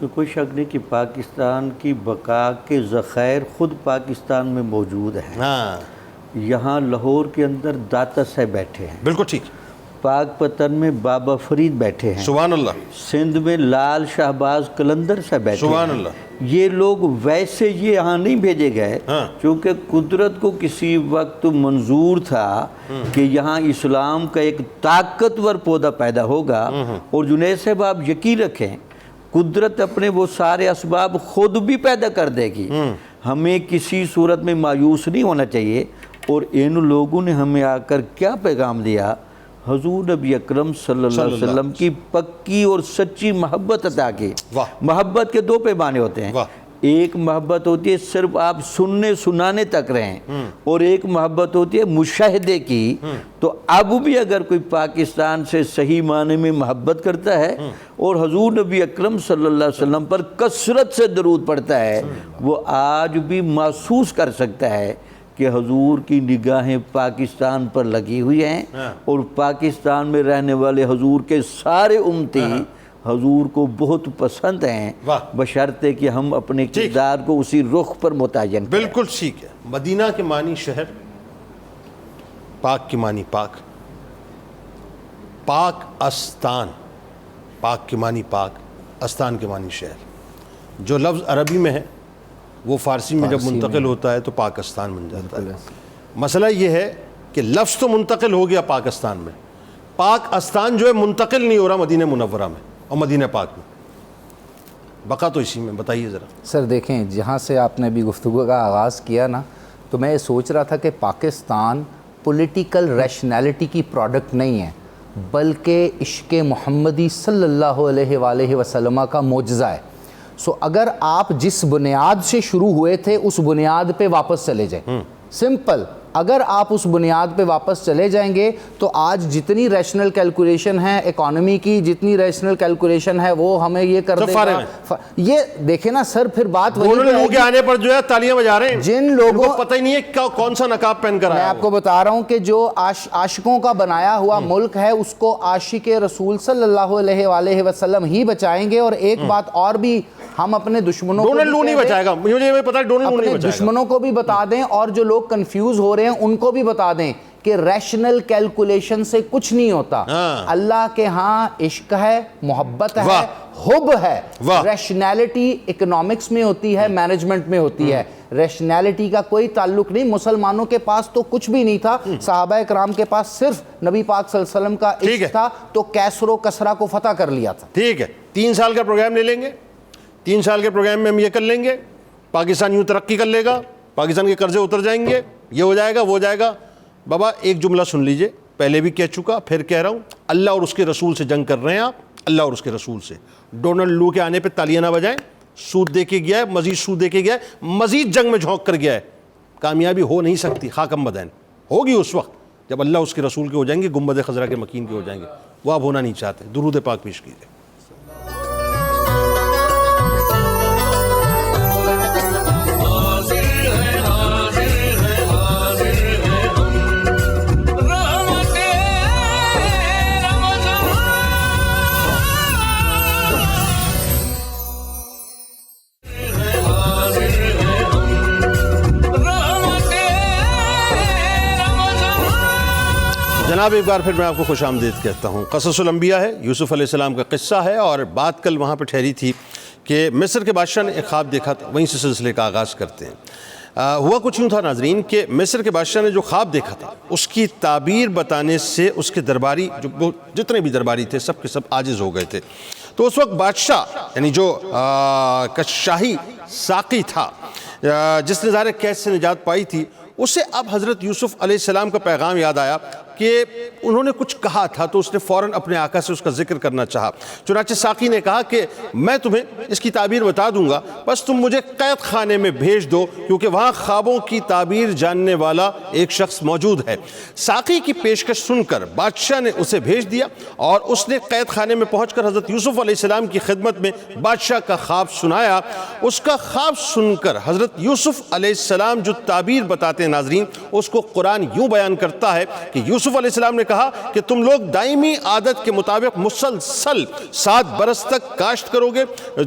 میں کوئی شک نہیں کہ پاکستان کی بقا کے ذخائر خود پاکستان میں موجود ہیں. ہاں یہاں لاہور کے اندر داتا صاحب بیٹھے ہیں, بالکل ٹھیک. پاک پتن میں بابا فرید بیٹھے ہیں, سبحان اللہ. سندھ میں لال شہباز قلندر صاحب بیٹھے ہیں. سبحان اللہ. یہ لوگ ویسے یہ یہاں نہیں بھیجے گئے چونکہ قدرت کو کسی وقت منظور تھا کہ یہاں اسلام کا ایک طاقتور پودا پیدا ہوگا. اور جنید صاحب آپ یقین رکھیں قدرت اپنے وہ سارے اسباب خود بھی پیدا کر دے گی. ہمیں کسی صورت میں مایوس نہیں ہونا چاہیے. اور ان لوگوں نے ہمیں آ کر کیا پیغام دیا؟ حضور نبی اکرم صلی اللہ علیہ وسلم کی پکی اور سچی محبت عطا کی. محبت کے دو پیمانے ہوتے ہیں. ایک محبت ہوتی ہے صرف آپ سننے سنانے تک رہیں, اور ایک محبت ہوتی ہے مشاہدے کی. تو اب بھی اگر کوئی پاکستان سے صحیح معنی میں محبت کرتا ہے اور حضور نبی اکرم صلی اللہ علیہ وسلم پر کثرت سے درود پڑھتا ہے, وہ آج بھی محسوس کر سکتا ہے کہ حضور کی نگاہیں پاکستان پر لگی ہوئی ہیں اور پاکستان میں رہنے والے حضور کے سارے امتی حضور کو بہت پسند ہیں, بشرطے کہ ہم اپنے کردار کو اسی رخ پر متعین کریں. بالکل ٹھیک ہے. مدینہ کے معنی شہر, پاک کے معنی پاک, پاک استان, پاک کے معنی پاک, استان کے معنی شہر. جو لفظ عربی میں ہے وہ فارسی میں جب منتقل ہوتا ہے تو پاکستان بن جاتا ہے. مسئلہ یہ ہے کہ لفظ تو منتقل ہو گیا پاکستان میں, پاک استان جو ہے منتقل نہیں ہو رہا مدینہ منورہ میں اور مدینہ پاک میں. بقا تو اسی میں. بتائیے ذرا. سر دیکھیں جہاں سے آپ نے ابھی گفتگو کا آغاز کیا نا, تو میں یہ سوچ رہا تھا کہ پاکستان پولیٹیکل ریشنلٹی کی پروڈکٹ نہیں ہے بلکہ عشق محمدی صلی اللہ علیہ وآلہ وسلم کا معجزہ ہے. سو اگر آپ جس بنیاد سے شروع ہوئے تھے اس بنیاد پہ واپس چلے جائیں, سمپل, اگر آپ اس بنیاد پہ واپس چلے جائیں گے تو آج جتنی ریشنل کیلکولیشن ہے اکانومی کی, جتنی ریشنل کیلکولیشن ہے وہ ہمیں یہ کر دے گا. یہ دیکھیں نا سر, پھر بات وہی دونوں لوگوں کے آنے پر جو ہے تالیاں بجا رہے ہیں جن لوگوں کو پتہ ہی نہیں ہے کون سا نقاب پہن کر آیا. میں آپ کو بتا رہا ہوں کہ جو عاشقوں کا بنایا ہوا ملک ہے اس کو عاشق رسول صلی اللہ علیہ وآلہ وسلم ہی بچائیں گے. اور ایک بات اور بھی ہم اپنے دشمنوں کو ڈونلڈ لو نہیں بچائے گا, مجھے پتا ہے ڈونلڈ لو نہیں بچائے گا. دشمنوں کو بھی بتا دیں اور جو لوگ کنفیوز ہو رہے ہیں ان کو بھی بتا دیں کہ ریشنل کیلکولیشن سے کچھ نہیں ہوتا. اللہ کے ہاں عشق ہے, محبت ہے, حب ہے. ریشنلٹی اکنامکس میں ہوتی ہے, مینجمنٹ میں ہوتی ہے. ریشنلٹی کا کوئی تعلق نہیں. مسلمانوں کے پاس تو کچھ بھی نہیں تھا, صحابہ کرام کے پاس صرف نبی پاک صلی اللہ علیہ وسلم کا عشق تھا تو کیسر و کسرا کو فتح کر لیا تھا. ٹھیک ہے, 3 سال کا پروگرام لے لیں گے, 3 سال کے پروگرام میں ہم یہ کر لیں گے, پاکستان یوں ترقی کر لے گا, پاکستان کے قرضے اتر جائیں گے, یہ ہو جائے گا وہ ہو جائے گا. بابا ایک جملہ سن لیجئے, پہلے بھی کہہ چکا پھر کہہ رہا ہوں, اللہ اور اس کے رسول سے جنگ کر رہے ہیں آپ, اللہ اور اس کے رسول سے. ڈونلڈ لو کے آنے پہ تالیاں نہ بجائیں. سود دے کے گیا ہے, مزید سود دے کے گیا ہے, مزید جنگ میں جھونک کر گیا ہے. کامیابی ہو نہیں سکتی, خاکم بدین ہوگی اس وقت جب اللہ اس کے رسول کے ہو جائیں گے, گنبد خضرا کے مکین کے ہو جائیں گے. وہ آپ ہونا نہیں چاہتے. درود پاک پیش کیجیے. جناب ایک بار پھر میں آپ کو خوش آمدید کہتا ہوں. قصص الانبیاء ہے, یوسف علیہ السلام کا قصہ ہے, اور بات کل وہاں پہ ٹھہری تھی کہ مصر کے بادشاہ نے ایک خواب دیکھا تھا. وہیں سے سلسلے کا آغاز کرتے ہیں. ہوا کچھ یوں تھا ناظرین کہ مصر کے بادشاہ نے جو خواب دیکھا تھا اس کی تعبیر بتانے سے اس کے درباری جو جتنے بھی درباری تھے سب کے سب عاجز ہو گئے تھے. تو اس وقت بادشاہ یعنی جو شاہی ساقی تھا جس نے ظاہر قید سے نجات پائی تھی, اسے اب حضرت یوسف علیہ السلام کا پیغام یاد آیا کہ انہوں نے کچھ کہا تھا, تو اس نے فوراً اپنے آقا سے اس کا ذکر کرنا چاہا. چنانچہ ساقی نے کہا کہ میں تمہیں اس کی تعبیر بتا دوں گا, بس تم مجھے قید خانے میں بھیج دو کیونکہ وہاں خوابوں کی تعبیر جاننے والا ایک شخص موجود ہے. ساقی کی پیشکش سن کر بادشاہ نے اسے بھیج دیا اور اس نے قید خانے میں پہنچ کر حضرت یوسف علیہ السلام کی خدمت میں بادشاہ کا خواب سنایا. اس کا خواب سن کر حضرت یوسف علیہ السلام جو تعبیر بتاتے ہیں ناظرین, اس کو قرآن یوں بیان کرتا ہے کہ یوسف یوسف علیہ السلام نے کہا کہ تم لوگ دائمی عادت کے مطابق مسلسل 7 برس تک کاشت کرو گے،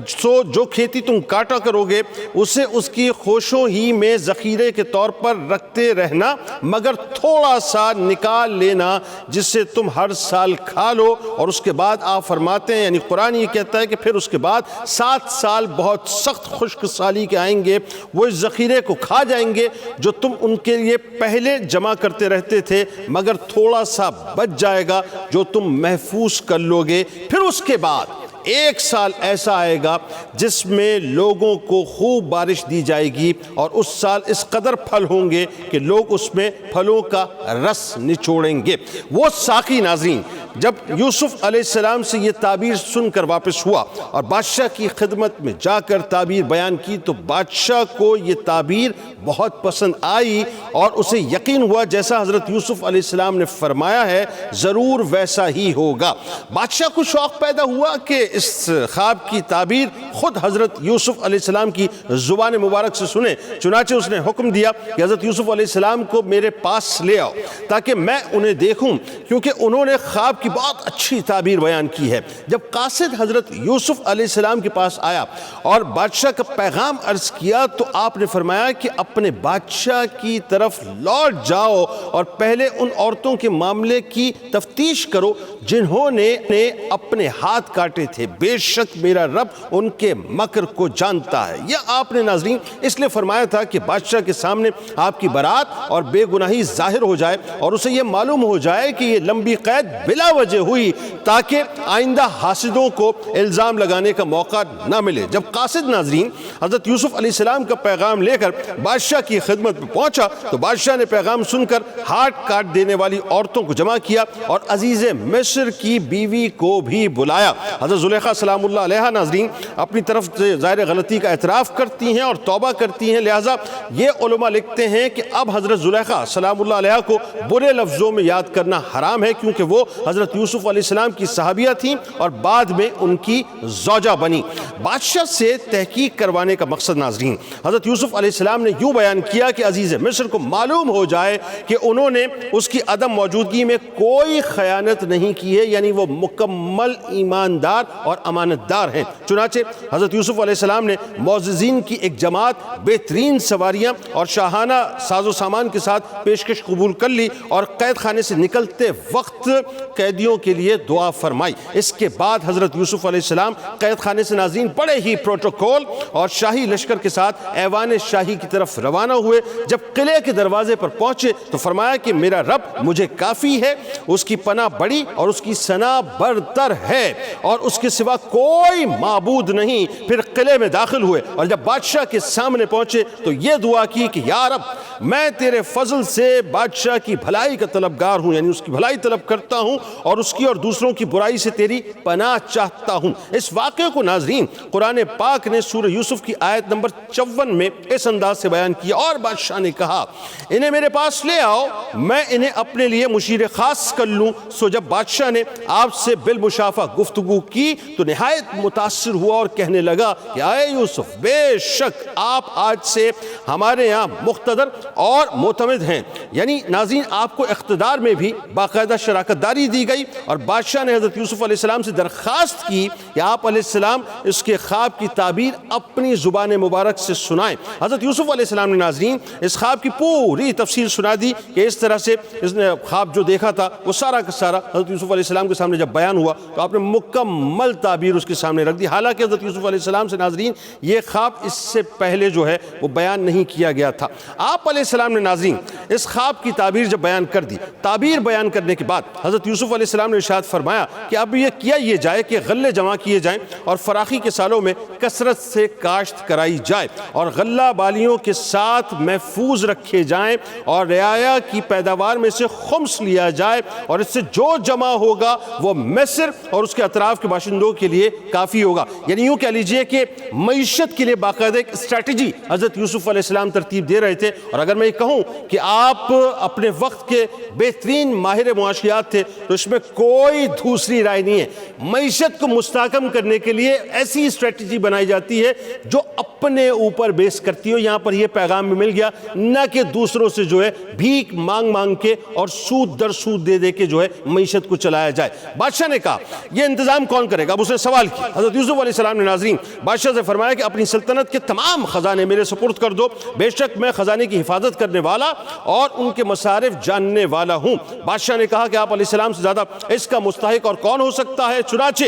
سو جو کھیتی تم کاٹا کرو گے اسے اس کی خوشوں ہی میں ذخیرے کے طور پر رکھتے رہنا، مگر تھوڑا سا نکال لینا جس سے تم ہر سال کھا لو۔ اور اس کے بعد آپ فرماتے ہیں، یعنی قرآن یہ کہتا ہے کہ پھر اس کے بعد 7 سال بہت سخت خشک سالی کے آئیں گے، وہ اس ذخیرے کو کھا جائیں گے جو تم ان کے لیے پہلے جمع کرتے رہتے تھے، مگر تھوڑا سا بچ جائے گا جو تم محفوظ کر لو گے۔ پھر اس کے بعد 1 سال ایسا آئے گا جس میں لوگوں کو خوب بارش دی جائے گی، اور اس سال اس قدر پھل ہوں گے کہ لوگ اس میں پھلوں کا رس نچوڑیں گے۔ وہ ساقی ناظرین جب یوسف علیہ السلام سے یہ تعبیر سن کر واپس ہوا اور بادشاہ کی خدمت میں جا کر تعبیر بیان کی، تو بادشاہ کو یہ تعبیر بہت پسند آئی اور اسے یقین ہوا جیسا حضرت یوسف علیہ السلام نے فرمایا ہے ضرور ویسا ہی ہوگا۔ بادشاہ کو شوق پیدا ہوا کہ اس خواب کی تعبیر خود حضرت یوسف علیہ السلام کی زبان مبارک سے سنے، چنانچہ اس نے حکم دیا کہ حضرت یوسف علیہ السلام کو میرے پاس لے آؤ تاکہ میں انہیں دیکھوں، کیونکہ انہوں نے خواب کی بہت اچھی تعبیر بیان کی ہے۔ جب قاصد حضرت یوسف علیہ السلام کے پاس آیا اور بادشاہ کا پیغام عرض کیا تو آپ نے فرمایا کہ اپنے بادشاہ کی طرف لوٹ جاؤ اور پہلے ان عورتوں کے معاملے کی تفتیش کرو جنہوں نے اپنے ہاتھ کاٹے تھے، بے شک میرا رب ان کے مکر کو جانتا ہے۔ یہ آپ نے ناظرین اس لیے فرمایا تھا کہ بادشاہ کے سامنے آپ کی برات اور بے گناہی ظاہر ہو جائے اور اسے یہ معلوم ہو جائے کہ یہ لمبی قید بلا وجہ ہوئی، تاکہ آئندہ حاسدوں کو الزام لگانے کا موقع نہ ملے۔ جب قاصد ناظرین حضرت یوسف علیہ السلام کا پیغام لے کر بادشاہ کی خدمت میں پہنچا تو بادشاہ نے پیغام سن کر ہاتھ کاٹ دینے والی عورتوں کو جمع کیا اور عزیز مصر کی بیوی کو بھی بلایا۔ حضرت زلیخا سلام اللہ علیہ ناظرین اپنی طرف سے ظاہر غلطی کا اعتراف کرتی ہیں اور توبہ کرتی ہیں، لہٰذا یہ علماء لکھتے ہیں کہ اب حضرت زلیخا سلام اللہ علیہ کو برے لفظوں میں یاد کرنا حرام ہے، کیونکہ وہ حضرت یوسف علیہ السلام کی صحابیہ تھیں اور بعد میں ان کی زوجہ بنی۔ بادشاہ سے تحقیق کروانے کا مقصد ناظرین حضرت یوسف علیہ السلام نے یوں بیان کیا کہ عزیز مصر کو معلوم ہو جائے کہ انہوں نے اس کی عدم موجودگی میں کوئی خیانت نہیں کی ہے، یعنی وہ مکمل ایماندار اور امانت دار ہیں۔ چنانچہ حضرت یوسف علیہ السلام نے معززین کی ایک جماعت، بہترین سواریاں اور شاہانہ ساز و سامان کے ساتھ پیشکش قبول کر لی اور قید خانے سے نکلتے وقت قیدیوں کے لیے دعا فرمائی۔ اس کے بعد حضرت یوسف علیہ السلام قید خانے سے ناظرین بڑے ہی پروٹوکول اور شاہی لشکر کے ساتھ ایوان شاہی کی طرف روانہ ہوئے۔ جب قلعے کے دروازے پر پہنچے تو فرمایا کہ میرا رب مجھے کافی ہے، اس کی پناہ بڑی اور اس کی ثنا برتر ہے اور اس کے سوا کوئی معبود نہیں۔ پھر قلعے میں داخل ہوئے اور جب بادشاہ کے سامنے پہنچے تو یہ دعا کی کہ یا رب میں تیرے فضل سے بادشاہ کی بھلائی کا طلبگار ہوں، یعنی اس کی بھلائی طلب کرتا ہوں اور اس کی اور دوسروں کی برائی سے تیری پناہ چاہتا ہوں۔ اس واقعے کو ناظرین قرآن پاک نے سورہ یوسف کی آیت نمبر 54 میں اس انداز سے بیان کیا، اور بادشاہ نے کہا انہیں میرے پاس لے آؤ، میں انہیں اپنے لیے مشیر خاص کر لوں۔ سو جب بادشاہ نے آپ سے بالمشافہ گفتگو کی تو نہایت متاثر ہوا اور کہنے لگا کہ اے یوسف، بے شک آپ آج سے ہمارے یہاں مقتدر اور معتمد ہیں۔ یعنی ناظرین آپ کو اقتدار میں بھی باقاعدہ شراکت داری دی گئی، اور بادشاہ نے حضرت یوسف علیہ السلام سے درخواست کی کہ آپ علیہ السلام اس کے خواب کی تعبیر اپنی زبان مبارک سے سنائیں۔ حضرت یوسف علیہ السلام نے ناظرین اس خواب کی پوری تفصیل سنا دی کہ اس طرح سے اس نے خواب جو دیکھا تھا وہ سارا کا سارا حضرت یوسف علیہ السلام کے سامنے جب بیان ہوا تو آپ نے مکمل تعبیر اس کے سامنے رکھ دی۔ حالانکہ حضرت یوسف علیہ السلام سے ناظرین یہ خواب اس سے پہلے جو ہے وہ بیان نہیں کیا گیا تھا۔ آپ علیہ السلام نے ناظرین اس خواب کی تعبیر جب بیان کر دی، تعبیر بیان کرنے کے بعد حضرت یوسف علیہ السلام نے ارشاد فرمایا کہ اب یہ کیا یہ جائے کہ غلے جمع کیے جائیں اور فراخی کے سالوں میں کثرت سے کاشت کرائی جائے اور غلہ بالیوں کے ساتھ محفوظ رکھے جائیں اور رعایا کی پیداوار میں سے خمس لیا جائے، اور اس سے جو جمع ہوگا وہ مصر اور اس کے اطراف کے باشندوں کے لیے کافی ہوگا۔ یعنی یوں کہہ لیجئے کہ معیشت کے لیے باقاعدہ ایک اسٹریٹجی حضرت یوسف علیہ السلام ترتیب دے رہے تھے۔ اور اگر میں یہ کہوں کہ آپ اپنے وقت کے بہترین ماہر معاشیات تھے تو اس اس میں کوئی دوسری رائے نہیں ہے. معیشت کو مستحکم کرنے کے لیے ایسی اسٹریٹجی بنائی جاتی ہے جو اپنے اوپر بیس کرتی ہو. یہاں پر یہ پیغام بھی مل گیا, نہ کہ دوسروں سے جو ہے بھیک مانگ مانگ کے اور سود در سود دے دے کے جو ہے معیشت کو چلایا جائے. بادشاہ نے کہا یہ انتظام کون کرے گا؟ اب اس نے سوال کیا. حضرت یوسف علیہ السلام نے ناظرین بادشاہ سے فرمایا کہ اپنی سلطنت کے تمام خزانے میرے سپرد کر دو, بے شک میں خزانے کی حفاظت کرنے والا اور ان کے مصارف جاننے والا ہوں. بادشاہ نے کہا کہ آپ علیہ السلام سے زیادہ اس کا مستحق اور کون ہو سکتا ہے؟ چنانچہ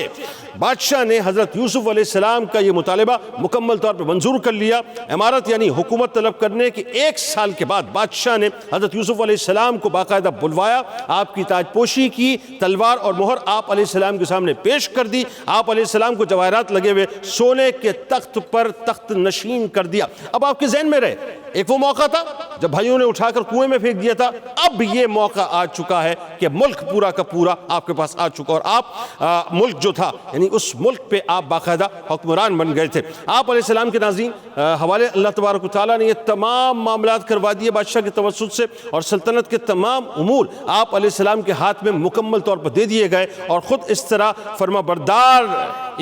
بادشاہ نے حضرت یوسف علیہ السلام کا یہ مطالبہ مکمل طور پر منظور کر لیا. امارت یعنی حکومت طلب کرنے کے 1 سال کے بعد بادشاہ نے حضرت یوسف علیہ السلام کو باقاعدہ بلوایا, آپ کی تاج پوشی کی, تلوار اور مہر آپ علیہ السلام کے سامنے پیش کر دی, آپ علیہ السلام کو جواہرات لگے ہوئے سونے کے تخت پر تخت نشین کر دیا. اب آپ کے ذہن میں رہے, ایک وہ موقع تھا جب بھائیوں نے اٹھا کر کنویں میں پھینک دیا تھا, اب یہ موقع آ چکا ہے کہ ملک پورا کا پورا آپ کے پاس آ چکا, اور آپ ملک جو تھا یعنی اس ملک پہ آپ باقاعدہ حکمران بن گئے تھے. آپ علیہ السلام کے ناظرین حوالے اللہ تبارک و تعالیٰ نے یہ تمام معاملات کروا دیے بادشاہ کے توسط سے, اور سلطنت کے تمام امور آپ علیہ السلام کے ہاتھ میں مکمل طور پر دے دیے گئے, اور خود اس طرح فرما بردار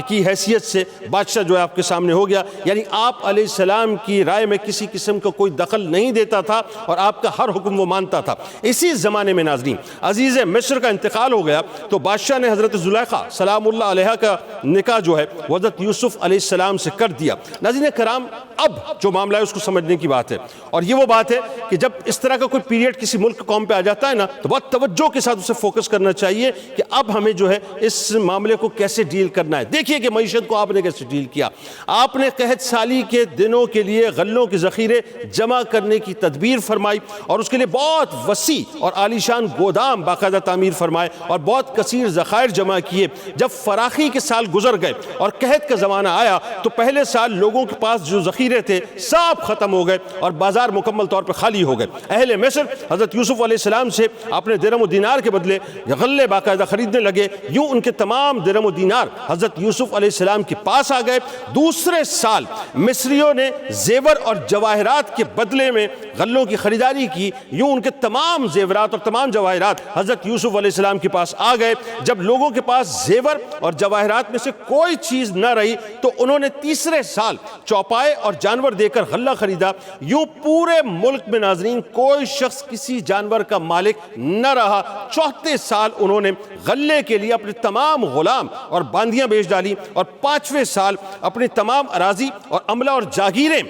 کی حیثیت سے بادشاہ جو ہے آپ کے سامنے ہو گیا. یعنی آپ علیہ السلام کی رائے میں کسی قسم کا کوئی دخل نہیں دیتا تھا اور آپ کا ہر حکم وہ مانتا تھا. اسی زمانے میں ناظرین عزیز مصر کا انتقال ہو گیا تو بادشاہ نے حضرت زلیخا سلام اللہ علیہ کا نکاح جو ہے حضرت یوسف علیہ السلام سے کر دیا. ناظرین کرام, اب جو معاملہ ہے اس کو سمجھنے کی بات ہے, اور یہ وہ بات ہے کہ جب اس طرح کا کوئی پیریڈ کسی ملک قوم پہ آ جاتا ہے نا تو بہت توجہ کے ساتھ اسے فوکس کرنا چاہیے کہ اب ہمیں جو ہے اس معاملے کو کیسے ڈیل کرنا ہے. دیکھیے کہ معیشت کو آپ نے کیسے ڈیل کیا. آپ نے قحط سالی کے دنوں کے لیے غلوں کے ذخیرے جمع کرنے کی تدبیر فرمائی, اور اس کے لیے بہت وسیع اور عالیشان گودام باقاعدہ تعمیر فرمائے اور بہت کثیر ذخائر جمع کیے. جب فراخی کے سال گزر گئے اور قحط کا زمانہ آیا تو پہلے سال لوگوں کے پاس جو ذخیرے تھے سب ختم ہو گئے اور بازار مکمل طور پر خالی ہو گئے. اہل مصر حضرت یوسف علیہ السلام سے اپنے درہم و دینار کے بدلے غلے باقاعدہ خریدنے لگے. یوں ان کے تمام درہم و دینار حضرت یوسف علیہ السلام کے پاس آ گئے. دوسرے سال مصریوں نے زیور اور جواہرات کے بدلے میں غلوں کی خریداری کی. یوں ان کے تمام زیورات اور تمام جواہرات حضرت یوسف علیہ السلام کے پاس آ گئے. جب لوگوں کے پاس زیور اور جواہرات میں سے کوئی چیز نہ رہی تو انہوں نے تیسرے سال چوپائے اور جانور دے کر غلہ خریدا. یوں پورے ملک میں ناظرین کوئی شخص کسی جانور کا مالک نہ رہا. چوتھے سال انہوں نے غلے کے لیے اپنے تمام غلام اور باندیاں بیچ ڈالی, اور 5ویں سال اپنے تمام اراضی اور عملہ اور جاگیریں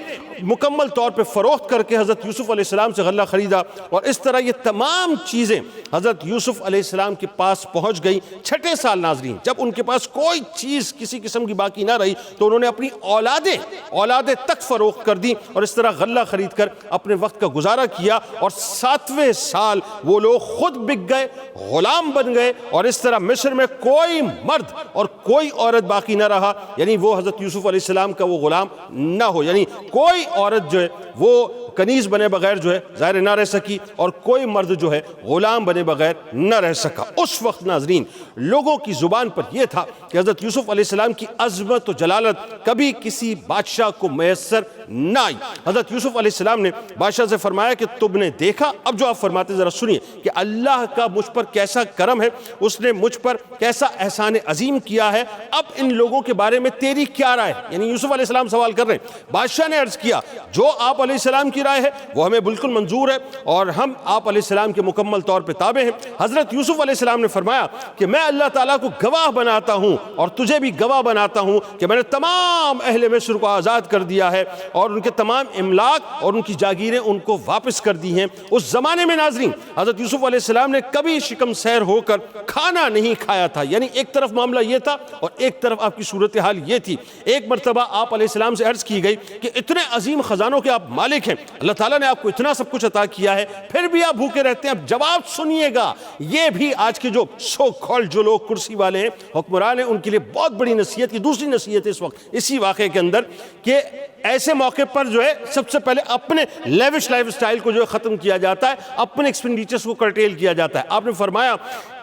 مکمل طور پہ فروخت کر کے حضرت یوسف علیہ السلام سے غلہ خریدا. اور اس طرح یہ تمام چیزیں حضرت یوسف علیہ السلام کے پاس پہنچ گئی. 6 سال ناظرین جب ان کے پاس کوئی چیز کسی قسم کی باقی نہ رہی تو انہوں نے اپنی اولادیں تک فروخت کر دی اور اس طرح غلہ خرید کر اپنے وقت کا گزارا کیا. اور 7ویں سال وہ لوگ خود بک گئے, غلام بن گئے, اور اس طرح مصر میں کوئی مرد اور کوئی عورت باقی نہ رہا. یعنی وہ حضرت یوسف علیہ السلام کا وہ غلام نہ ہو, یعنی کوئی عورت جو ہے وہ کنیز بنے بغیر جو ہے ظاہر نہ رہ سکی, اور کوئی مرد جو ہے غلام بنے بغیر نہ رہ سکا. اس وقت ناظرین لوگوں کی زبان پر یہ تھا کہ حضرت یوسف علیہ السلام کی عظمت و جلالت کبھی کسی بادشاہ کو میسر نہ آئی. حضرت یوسف علیہ السلام نے بادشاہ سے فرمایا کہ تم نے دیکھا, اب جو آپ فرماتے ذرا سنیے کہ اللہ کا مجھ پر کیسا کرم ہے, اس نے مجھ پر کیسا احسان عظیم کیا ہے. اب ان لوگوں کے بارے میں تیری کیا رائے؟ یعنی یوسف علیہ السلام سوال کر رہے ہیں. بادشاہ نے عرض کیا جو آپ علیہ السلام کی رائے ہے وہ ہمیں بالکل منظور ہے اور ہم آپ علیہ السلام کے مکمل طور پہ تابع ہیں. حضرت یوسف علیہ السلام نے فرمایا کہ میں اللہ تعالیٰ کو گواہ بناتا ہوں اور تجھے بھی گواہ بناتا ہوں کہ میں نے تمام اہل مصر کو آزاد کر دیا ہے اور ان کے تمام املاک اور ان کی جاگیریں ان کو واپس کر دی ہیں. اس زمانے میں ناظرین حضرت یوسف علیہ السلام نے کبھی شکم سیر ہو کر کھانا نہیں کھایا تھا. یعنی ایک طرف معاملہ یہ تھا اور ایک طرف آپ کی صورتحال یہ تھی. ایک مرتبہ آپ علیہ السلام سے عرض کی گئی کہ اتنے عظیم خزانوں کے آپ مالک ہیں, اللہ تعالیٰ نے آپ کو اتنا سب کچھ عطا کیا ہے, پھر بھی آپ بھوکے رہتے ہیں. اب جواب سنیے گا, یہ بھی آج کے جو سو کالڈ جو لوگ کرسی والے ہیں, حکمران ہیں, ان کے لیے بہت بڑی نصیحت کی دوسری نصیحت ہے اس وقت اسی واقعے کے اندر کہ ایسے موقع پر جو ہے سب سے پہلے اپنے لیوش لائف سٹائل کو جو ہے ختم کیا جاتا ہے, اپنے ایکسپینڈیچرز کو کرٹیل کیا جاتا ہے. آپ نے فرمایا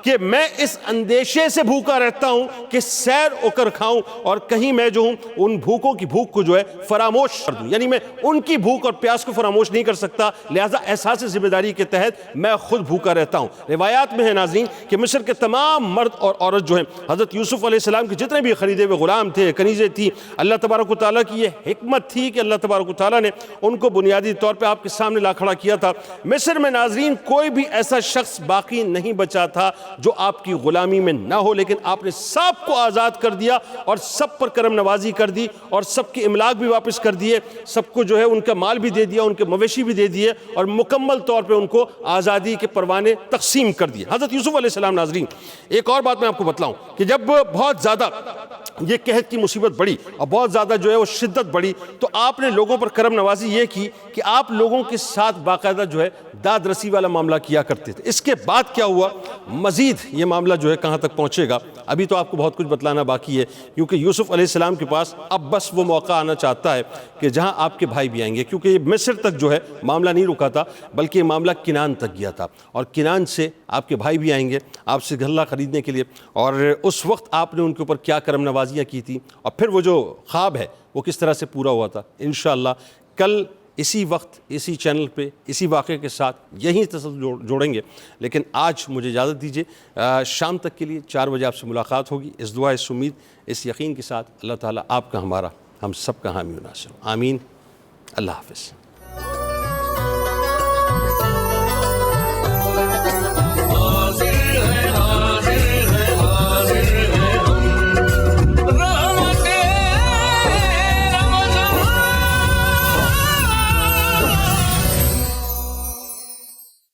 کہ میں اس اندیشے سے بھوکا رہتا ہوں کہ سیر ہو کر کھاؤں اور کہیں میں جو ہوں ان بھوکوں کی بھوک کو جو ہے فراموش کر دوں، یعنی میں ان کی بھوک اور پیاس کو فراموش نہیں کر سکتا، لہٰذا احساس ذمہ داری کے تحت میں خود بھوکا رہتا ہوں۔ روایات میں ہے ناظرین کہ مصر کے تمام مرد اور عورت جو ہیں حضرت یوسف علیہ السلام کے جتنے بھی خریدے ہوئے غلام تھے، کنیزیں تھیں، اللہ تبارک و تعالیٰ کی یہ حکمت تھی کہ اللہ تبارک و تعالیٰ نے ان کو بنیادی طور پہ آپ کے سامنے لا کھڑا کیا تھا۔ مصر میں ناظرین کوئی بھی ایسا شخص باقی نہیں بچا تھا جو آپ کی غلامی میں نہ ہو، لیکن آپ نے سب کو آزاد کر دیا اور سب پر کرم نوازی کر دی اور سب کے املاک بھی واپس کر دیے، سب کو جو ہے ان کا مال بھی دے دیا، ان کے مویشی بھی دے دیے اور مکمل طور پہ ان کو آزادی کے پروانے تقسیم کر دیے۔ حضرت یوسف علیہ السلام ناظرین، ایک اور بات میں آپ کو بتلاؤں کہ جب بہت زیادہ یہ قحط کی مصیبت بڑھی اور بہت زیادہ جو ہے وہ شدت بڑھی تو آپ نے لوگوں پر کرم نوازی یہ کی کہ آپ لوگوں کے ساتھ باقاعدہ جو ہے داد رسی والا معاملہ کیا کرتے تھے۔ اس کے بعد کیا ہوا، مزید یہ معاملہ جو ہے کہاں تک پہنچے گا، ابھی تو آپ کو بہت کچھ بتلانا باقی ہے، کیونکہ یوسف علیہ السلام کے پاس اب بس وہ موقع آنا چاہتا ہے کہ جہاں آپ کے بھائی بھی آئیں گے، کیونکہ یہ مصر تک جو ہے معاملہ نہیں رکا تھا بلکہ یہ معاملہ کنعان تک گیا تھا، اور کنعان سے آپ کے بھائی بھی آئیں گے آپ سے غلہ خریدنے کے لیے، اور اس وقت آپ نے ان کے اوپر کیا کرم نوازیاں کی تھی اور پھر وہ جو خواب ہے وہ کس طرح سے پورا ہوا تھا۔ انشاءاللہ کل اسی وقت اسی چینل پہ اسی واقعے کے ساتھ یہیں تسلسل جوڑیں گے، لیکن آج مجھے اجازت دیجیے، شام تک کے لیے 4 بجے آپ سے ملاقات ہوگی، اس دعا، اس امید، اس یقین کے ساتھ اللہ تعالیٰ آپ کا، ہمارا، ہم سب کا حامی و ناصر، آمین۔ اللہ حافظ۔